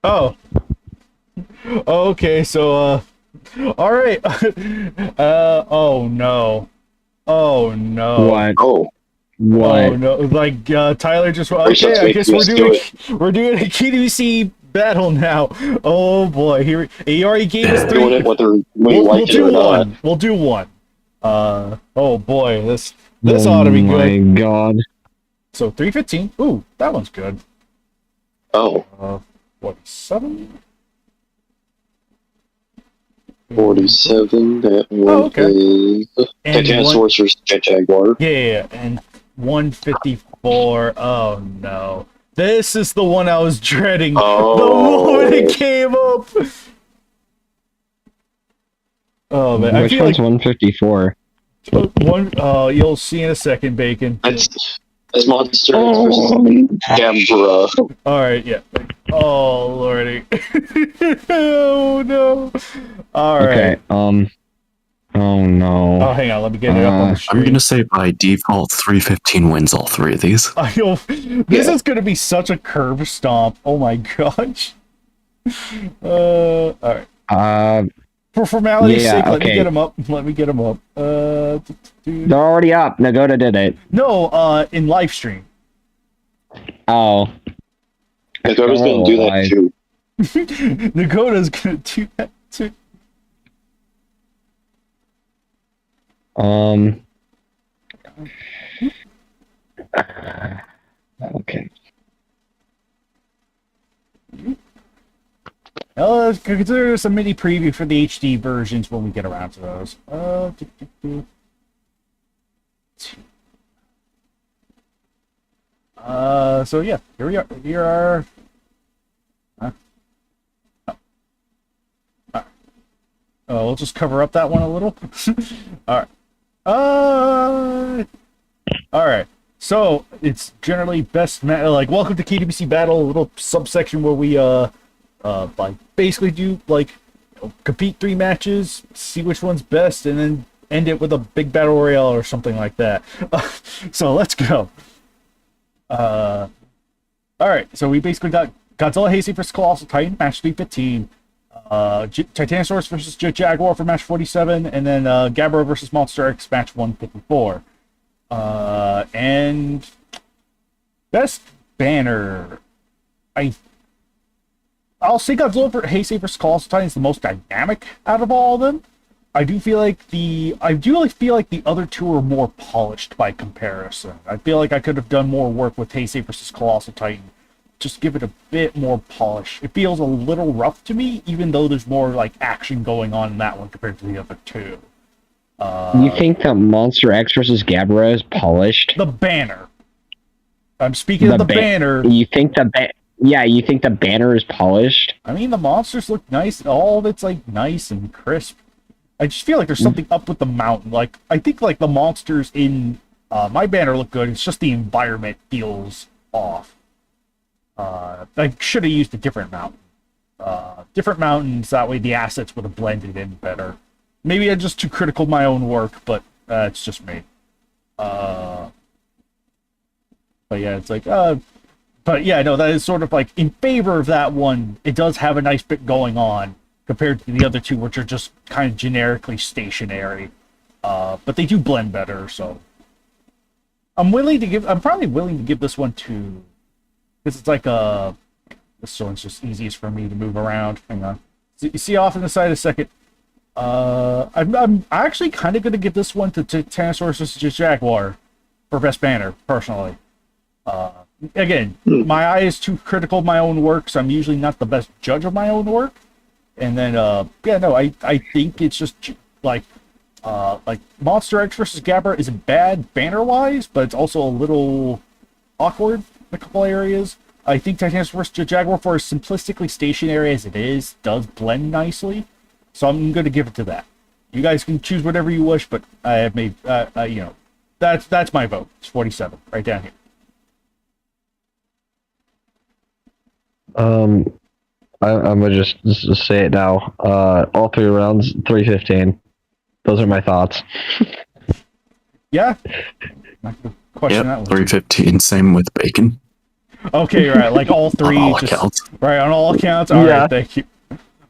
Speaker 2: Oh. Okay, so all right. Oh no. Oh no.
Speaker 6: What?
Speaker 3: Oh,
Speaker 6: What?
Speaker 2: Oh no. Like Tyler just
Speaker 3: Shot's
Speaker 2: okay, I
Speaker 3: making
Speaker 2: guess we're
Speaker 3: us do
Speaker 2: doing
Speaker 3: it.
Speaker 2: we're doing a KWC battle now. Oh boy. He already gave us
Speaker 3: doing
Speaker 2: 3.
Speaker 3: it whether we
Speaker 2: We'll
Speaker 3: like it
Speaker 2: do
Speaker 3: or not.
Speaker 2: one. We'll do one. Oh boy, this ought to be
Speaker 6: Oh my
Speaker 2: good.
Speaker 6: god.
Speaker 2: So 315. Ooh, that one's good.
Speaker 3: Oh,
Speaker 2: 47?
Speaker 3: 47. That one
Speaker 2: Oh, okay.
Speaker 3: is
Speaker 2: And
Speaker 3: Titanosaurus
Speaker 2: one,
Speaker 3: versus Jet Jaguar.
Speaker 2: yeah, and 154. Oh no. This is the one I was dreading. The moment it came up. Oh man, I
Speaker 6: Which
Speaker 2: feel
Speaker 6: one's
Speaker 2: like
Speaker 6: 154?
Speaker 2: you'll see in a second, Bacon.
Speaker 3: That's Monster versus Gambra.
Speaker 2: Alright, yeah. Oh lordy. Oh no. Alright.
Speaker 6: Okay, oh no.
Speaker 2: Oh, hang on, let me get it up on the
Speaker 7: I'm
Speaker 2: screen.
Speaker 7: gonna say by default 315 wins all 3 of these.
Speaker 2: This is gonna be such a curb stomp. Oh my gosh. Alright. For formality's
Speaker 6: Yeah,
Speaker 2: sake, let me
Speaker 6: okay.
Speaker 2: get him up. Let me get him up.
Speaker 6: They're already up. Nagoda did it.
Speaker 2: No, in live stream.
Speaker 6: Oh.
Speaker 3: Dakota's gonna do that too.
Speaker 2: Nagota's gonna do that too.
Speaker 6: Okay.
Speaker 2: Let's consider this a mini preview for the HD versions when we get around to those. So yeah, here we are. Here are We'll just cover up that one a little. All right. All right. So it's generally best like welcome to KDBC Battle, a little subsection where we like basically do like compete 3 matches, see which one's best, and then end it with a big battle royale or something like that. So let's go. All right. So we basically got Godzilla Heisei vs Colossal Titan match 315. Titanosaurus versus Jet Jaguar for match 47, and then Gabbro versus Monster X match 154. And best banner, I'll say Godzilla Heisei vs Colossal Titan is the most dynamic out of all of them. I do feel like the other two are more polished by comparison. I feel like I could have done more work with Heisei vs Colossal Titan. Just give it a bit more polish. It feels a little rough to me, even though there's more like action going on in that one compared to the other two.
Speaker 6: You think that Monster X versus Gabra is polished?
Speaker 2: The banner. I'm speaking of the banner.
Speaker 6: You think you think the banner is polished?
Speaker 2: I mean, the monsters look nice. All of it's like nice and crisp. I just feel like there's something up with the mountain. Like I think like the monsters in my banner look good. It's just the environment feels off. I should have used a different mountain. Different mountains, that way the assets would have blended in better. Maybe I'm just too critical of my own work, but it's just me. But yeah, it's like, but yeah, no, that is sort of like in favor of that one. It does have a nice bit going on compared to the other two, which are just kind of generically stationary. But they do blend better, so I'm probably willing to give this one to. Because it's like this one's just easiest for me to move around. Hang on. So you see off in the side a second. I'm actually kind of going to give this one to Titanosaurus vs Jaguar for best banner, personally. Again, my eye is too critical of my own work, so I'm usually not the best judge of my own work. And then, yeah, no, I think it's just like Monster X vs Gabra isn't bad banner-wise, but it's also a little awkward in a couple areas. I think Titanosaurus vs Jaguar, for as simplistically stationary as it is, does blend nicely. So I'm going to give it to that. You guys can choose whatever you wish, but I have made, you know, that's my vote. It's 47, right down here.
Speaker 8: I'm gonna just say it now. All 3 rounds, 315. Those are my thoughts.
Speaker 2: Yeah. Not gonna question that
Speaker 7: Yep,
Speaker 2: one.
Speaker 7: 315. Same with bacon.
Speaker 2: Okay, right. Like all 3.
Speaker 7: On all
Speaker 2: just,
Speaker 7: accounts.
Speaker 2: right, on all accounts. All
Speaker 8: Yeah.
Speaker 2: right, thank you.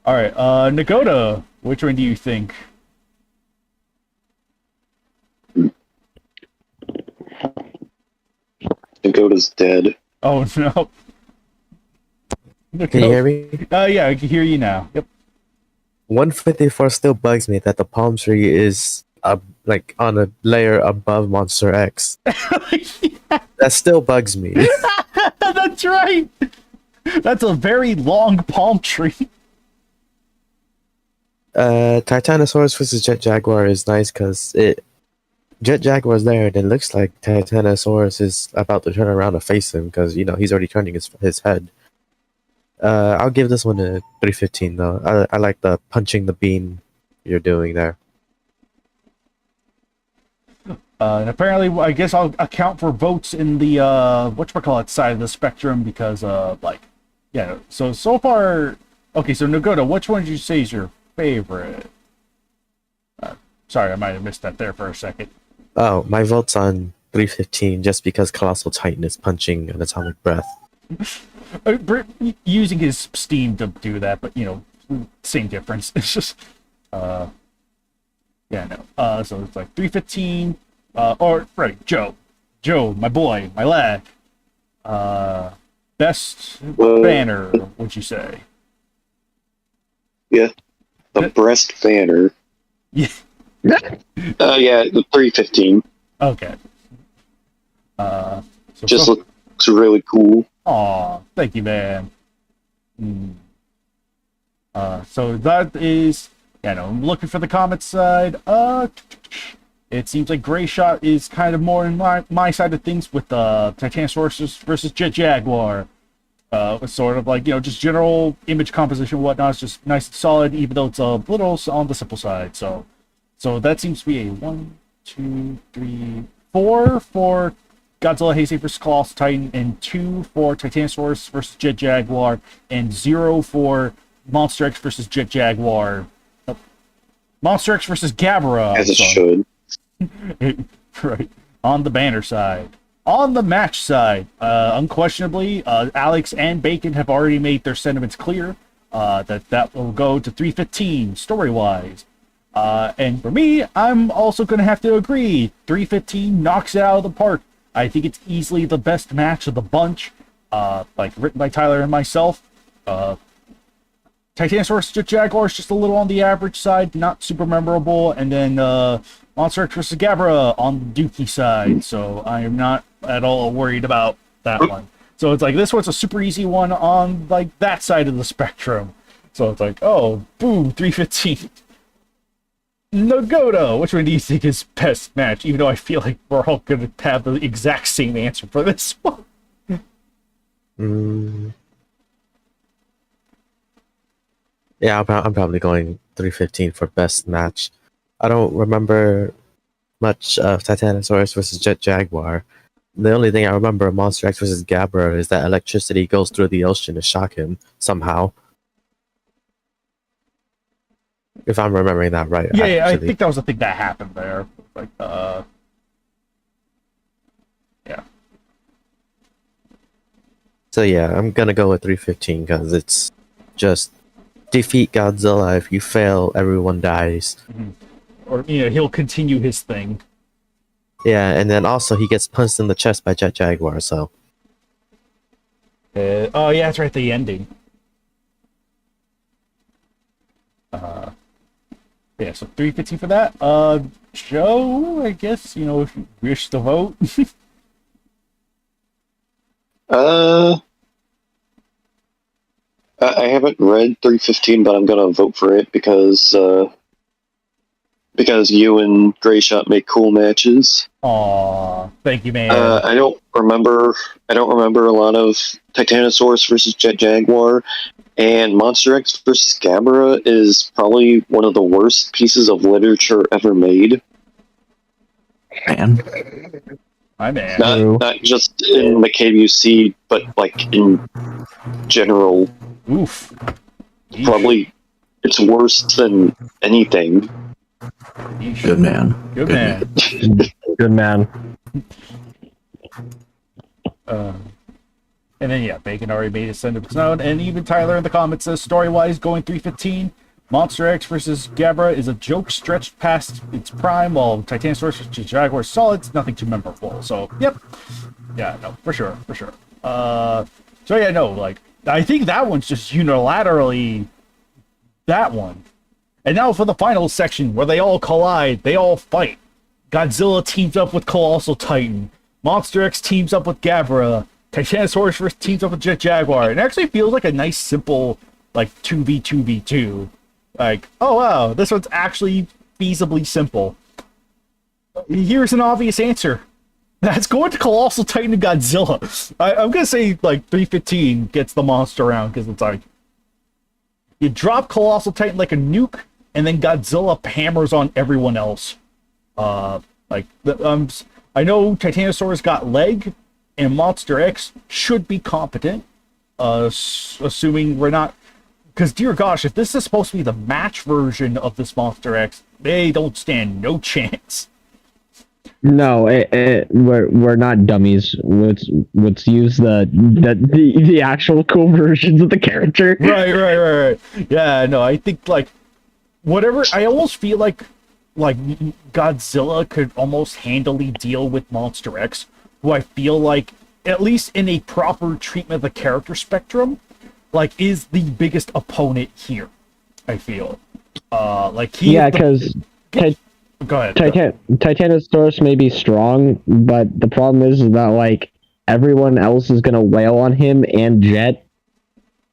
Speaker 2: All right, Nagoda, which one do you think?
Speaker 3: Dakota's dead.
Speaker 2: Oh no.
Speaker 4: Can you hear me?
Speaker 2: Yeah, I can hear you now. Yep.
Speaker 4: 154 still bugs me that the palm tree is like on a layer above Monster X. That still bugs me.
Speaker 2: That's right. That's a very long palm tree.
Speaker 4: Titanosaurus vs Jet Jaguar is nice because Jet Jaguar's there and it looks like Titanosaurus is about to turn around to face him because, you know, he's already turning his head. I'll give this one a 315 though. I like the punching the beam you're doing there.
Speaker 2: And apparently, I guess I'll account for votes in the whatchamacallit side of the spectrum because, like, yeah. So far, okay. So Nagoda, which one did you say is your favorite? Sorry, I might have missed that there for a second.
Speaker 4: Oh, my vote's on 315 just because Colossal Titan is punching an atomic breath.
Speaker 2: Using his steam to do that, but you know, same difference. It's just, yeah, no. So it's like 315. Or right, Joe, my boy, my lad. Best banner, would you say?
Speaker 3: Yeah, the breast banner.
Speaker 2: Yeah.
Speaker 3: Yeah, the 315.
Speaker 2: Okay. So
Speaker 3: Just looks really cool.
Speaker 2: Aw, thank you, man. So that is, yeah, no, I'm looking for the comments side. It seems like Gray Shot is kind of more in my side of things with Titanosaurus versus Jet Jaguar. It's sort of like, just general image composition and whatnot. It's just nice and solid, even though it's a little on the simple side. So that seems to be a 1, 2, 3, 4 for Godzilla Heisei vs. Colossal Titan, and 2 for Titanosaurus vs. Jet Jaguar, and 0 for Monster X vs. Jet Jaguar. Monster X vs. Gabara.
Speaker 3: As it should.
Speaker 2: Right. On the banner side. On the match side, unquestionably, Alex and Bacon have already made their sentiments clear that will go to 315 story-wise. And for me, I'm also going to have to agree. 315 knocks it out of the park. I think it's easily the best match of the bunch, written by Tyler and myself. Titanosaurus Jet Jaguar is just a little on the average side, not super memorable, and then Monster X vs. Gabara on the Dookie side, so I am not at all worried about that one. So it's like, this one's a super easy one on, like, that side of the spectrum. So it's like, oh, boom, 315. Nagoto, which one do you think is best match? Even though I feel like we're all going to have the exact same answer for this one.
Speaker 4: Yeah, I'm probably going 315 for best match. I don't remember much of Titanosaurus versus Jet Jaguar. The only thing I remember of Monster X vs. Gabara is that electricity goes through the ocean to shock him somehow. If I'm remembering that right.
Speaker 2: Yeah, I think that was the thing that happened there. Like, yeah.
Speaker 4: So yeah, I'm gonna go with 315 because it's just defeat Godzilla. If you fail, everyone dies.
Speaker 2: Mm-hmm. Or, he'll continue his thing.
Speaker 4: Yeah, and then also he gets punched in the chest by Jet Jaguar, so.
Speaker 2: Oh, yeah, that's right, the ending. Yeah, so 315 for that. Joe, I guess, if you wish to vote.
Speaker 3: I haven't read 315, but I'm gonna vote for it because you and Gray Shot make cool matches.
Speaker 2: Aw, thank you, man.
Speaker 3: I don't remember a lot of Titanosaurus versus Jet Jaguar, and Monster X versus Gabara is probably one of the worst pieces of literature ever made.
Speaker 7: Man.
Speaker 2: Hi, man.
Speaker 3: Not just in the KUC, but like in general.
Speaker 2: Oof.
Speaker 3: Probably it's worse than anything.
Speaker 7: Good man.
Speaker 2: Good man.
Speaker 8: Good man.
Speaker 2: And then, yeah, Bacon already made his sentiments known, and even Tyler in the comments says, story-wise, going 315, Monster X versus Gabara is a joke stretched past its prime, while Titanosaurus versus Jaguar is solid. It's nothing too memorable. So, yep. Yeah, no, for sure. So, yeah, no, like, I think that one's just unilaterally that one. And now for the final section, where they all collide, they all fight. Godzilla teams up with Colossal Titan. Monster X teams up with Gabara. Titanosaurus first teams up with Jet Jaguar. It actually feels like a nice, simple, like, 2v2v2. Like, oh wow, this one's actually feasibly simple. Here's an obvious answer. That's going to Colossal Titan and Godzilla. I'm gonna say, like, 315 gets the monster round, because it's like, you drop Colossal Titan like a nuke, and then Godzilla hammers on everyone else. I know Titanosaurus got leg, and Monster X should be competent, assuming we're not... Because, dear gosh, if this is supposed to be the match version of this Monster X, they don't stand no chance.
Speaker 6: No, we're not dummies. Let's use the actual cool versions of the character.
Speaker 2: Right. Yeah, no, I think, like, whatever... I almost feel like Godzilla could almost handily deal with Monster X, who I feel like, at least in a proper treatment of the character spectrum, like, is the biggest opponent here, I feel.
Speaker 6: Yeah, because
Speaker 2: go ahead.
Speaker 6: Titanosaurus may be strong, but the problem is that, like, everyone else is gonna wail on him and Jet,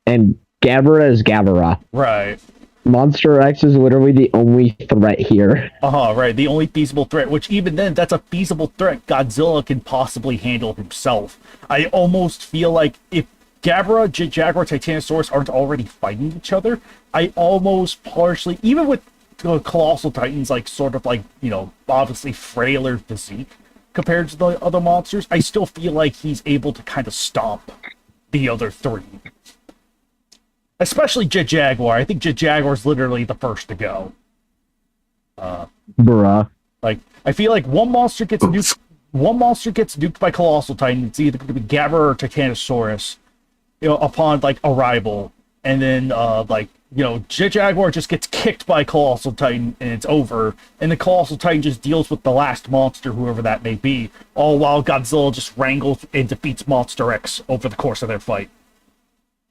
Speaker 6: and Gabara is Gabara.
Speaker 2: Right.
Speaker 6: Monster X is literally the only threat here.
Speaker 2: Right. The only feasible threat, which even then, that's a feasible threat Godzilla can possibly handle himself. I almost feel like if Gabra, Jaguar, Titanosaurus aren't already fighting each other, I almost partially, even with Colossal Titans, like, sort of like, you know, obviously frailer physique compared to the other monsters, I still feel like he's able to kind of stomp the other three. Especially Jet Jaguar. I think Jet Jaguar's literally the first to go.
Speaker 8: Bruh.
Speaker 2: Like, I feel like one monster gets nuked by Colossal Titan. It's either going to be Gabra or Titanosaurus, you know, upon like arrival, and then like, you know, Jet Jaguar just gets kicked by Colossal Titan and it's over, and the Colossal Titan just deals with the last monster, whoever that may be, all while Godzilla just wrangles and defeats Monster X over the course of their fight.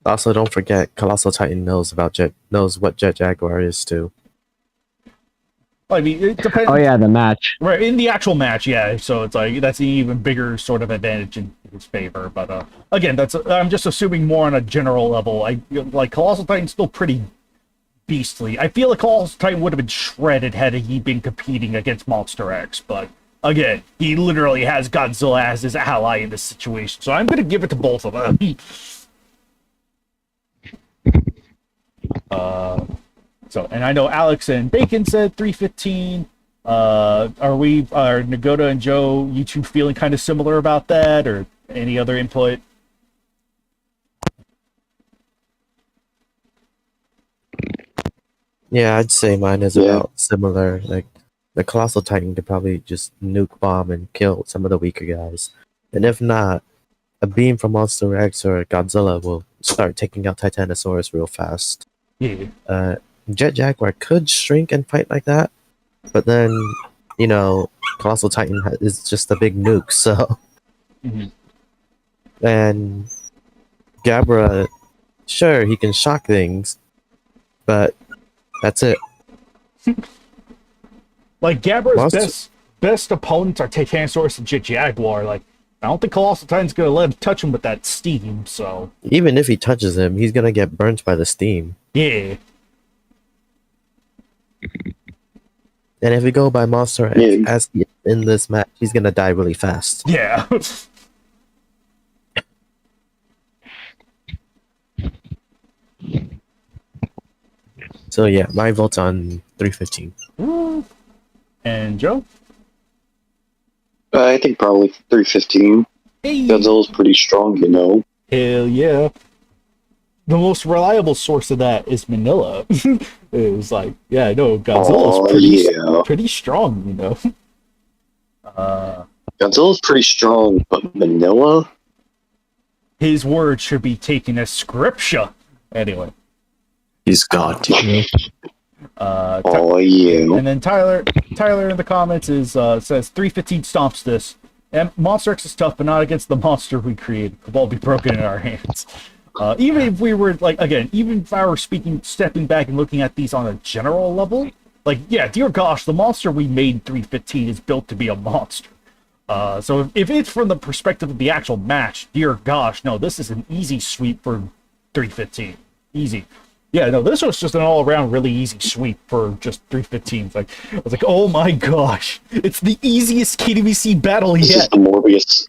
Speaker 4: Also, don't forget, Colossal Titan knows what Jet Jaguar is too.
Speaker 2: I mean, it depends.
Speaker 6: Oh yeah, the match.
Speaker 2: Right, in the actual match, yeah. So it's like that's an even bigger sort of advantage in his favor. But again, I'm just assuming more on a general level. Like Colossal Titan's still pretty beastly. I feel like Colossal Titan would have been shredded had he been competing against Monster X. But again, he literally has Godzilla as his ally in this situation. So I'm going to give it to both of them. So, and I know Alex and Bacon said 315. Are Nagoda and Joe, you two feeling kind of similar about that, or any other input?
Speaker 4: Yeah, I'd say mine is about similar. Like, the Colossal Titan could probably just nuke bomb and kill some of the weaker guys. And if not, a beam from Monster X or Godzilla will start taking out Titanosaurus real fast.
Speaker 2: Yeah.
Speaker 4: Jet Jaguar could shrink and fight like that, but then, you know, Colossal Titan is just a big nuke, so.
Speaker 2: Mm-hmm.
Speaker 4: And Gabra, sure, he can shock things, but that's it.
Speaker 2: Like, Gabra's best opponents are Titanosaurus and Jet Jaguar. Like, I don't think Colossal Titan's gonna let him touch him with that steam, so.
Speaker 4: Even if he touches him, he's gonna get burnt by the steam.
Speaker 2: Yeah.
Speaker 4: And if we go by Monster X, as in this match, he's gonna die really fast.
Speaker 2: Yeah.
Speaker 4: So yeah, my vote's on 315.
Speaker 2: And Joe?
Speaker 3: I think probably 315.
Speaker 2: Hey.
Speaker 3: Godzilla's pretty strong, you know.
Speaker 2: Hell yeah. The most reliable source of that is Manila. It was like, yeah, no, Godzilla's pretty strong, you know.
Speaker 3: Godzilla's pretty strong, but Manila?
Speaker 2: His word should be taken as scripture. Anyway.
Speaker 7: He's got to.
Speaker 2: And then Tyler in the comments says 315 stomps this. And Monster X is tough, but not against the monster we created. The ball be broken in our hands. Even if we were even if I were stepping back and looking at these on a general level, like, yeah, dear gosh, the monster we made in 315 is built to be a monster. So if it's from the perspective of the actual match, dear gosh, no, this is an easy sweep for 315. Easy. Yeah, no, this was just an all-around really easy sweep for just 315. It's like, I was like, oh my gosh, it's the easiest KWC battle yet.
Speaker 3: This is the Morbius.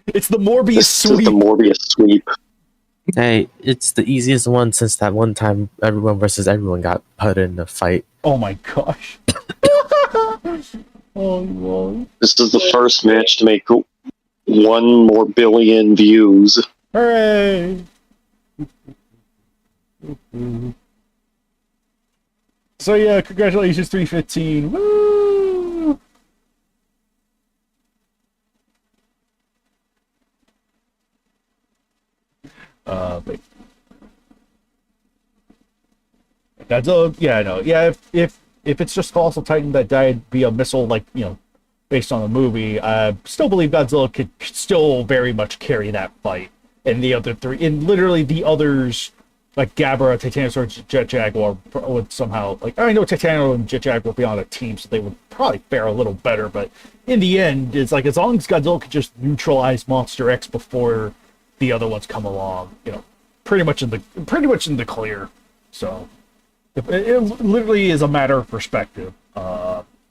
Speaker 2: It's the Morbius sweep.
Speaker 3: This is the Morbius sweep.
Speaker 4: Hey, it's the easiest one since that one time everyone versus everyone got put in a fight.
Speaker 2: Oh my gosh. Oh, wow.
Speaker 3: This is the first match to make 1 more billion views.
Speaker 2: Hooray! So yeah, congratulations 315. Woo! But Godzilla, yeah, I know. Yeah, if it's just Colossal Titan that died via missile, like, you know, based on the movie, I still believe Godzilla could still very much carry that fight. And the other three, and literally the others, like Gabra, Titanosaurus, Jet Jaguar would somehow, like, I know Titano and Jet Jaguar would be on a team, so they would probably fare a little better, but in the end, it's like, as long as Godzilla could just neutralize Monster X before the other ones come along, you know, pretty much in the clear. So it literally is a matter of perspective,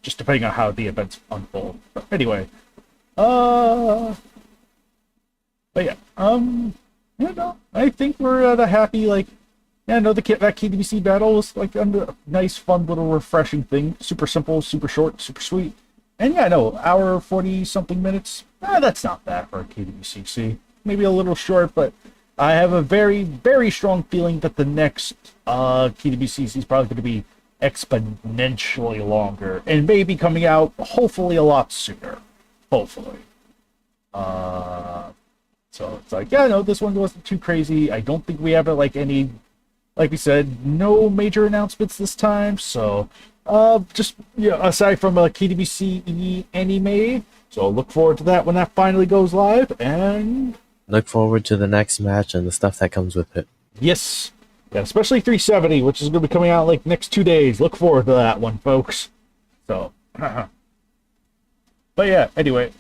Speaker 2: just depending on how the events unfold. But anyway, but yeah, Yeah, no, I think we're at a happy, like, yeah, no, that KDBC battle was like a nice, fun, little refreshing thing. Super simple, super short, super sweet. And yeah, no, hour 40 something minutes. That's not bad for a KDBCC. Maybe a little short, but I have a very, very strong feeling that the next KDBCC is probably going to be exponentially longer and maybe coming out hopefully a lot sooner. Hopefully. So it's like, yeah, no, this one wasn't too crazy. I don't think we have like any, like we said, no major announcements this time. So, just aside from a KDBC anime, so look forward to that when that finally goes live. And
Speaker 4: Look forward to the next match and the stuff that comes with it.
Speaker 2: yes, yeah, especially 370, which is going to be coming out like next 2 days. Look forward to that one, folks. So, but yeah, anyway,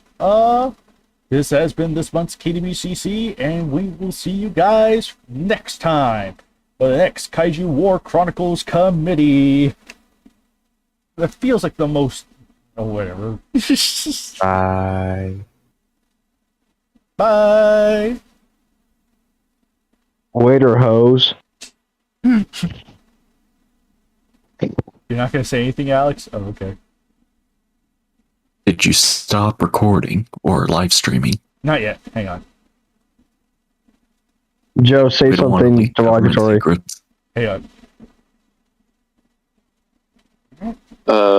Speaker 2: this has been this month's KWCC, and we will see you guys next time for the next Kaiju War Chronicles committee. That feels like the most... Oh, whatever.
Speaker 4: Bye.
Speaker 2: Bye!
Speaker 8: Waiter hose.
Speaker 2: You're not going to say anything, Alex? Oh, okay.
Speaker 7: Did you stop recording or live streaming?
Speaker 2: Not yet. Hang on.
Speaker 8: Joe, say
Speaker 7: We don't want to
Speaker 8: something
Speaker 7: leak government
Speaker 8: derogatory.
Speaker 7: secrets.
Speaker 2: Hang on.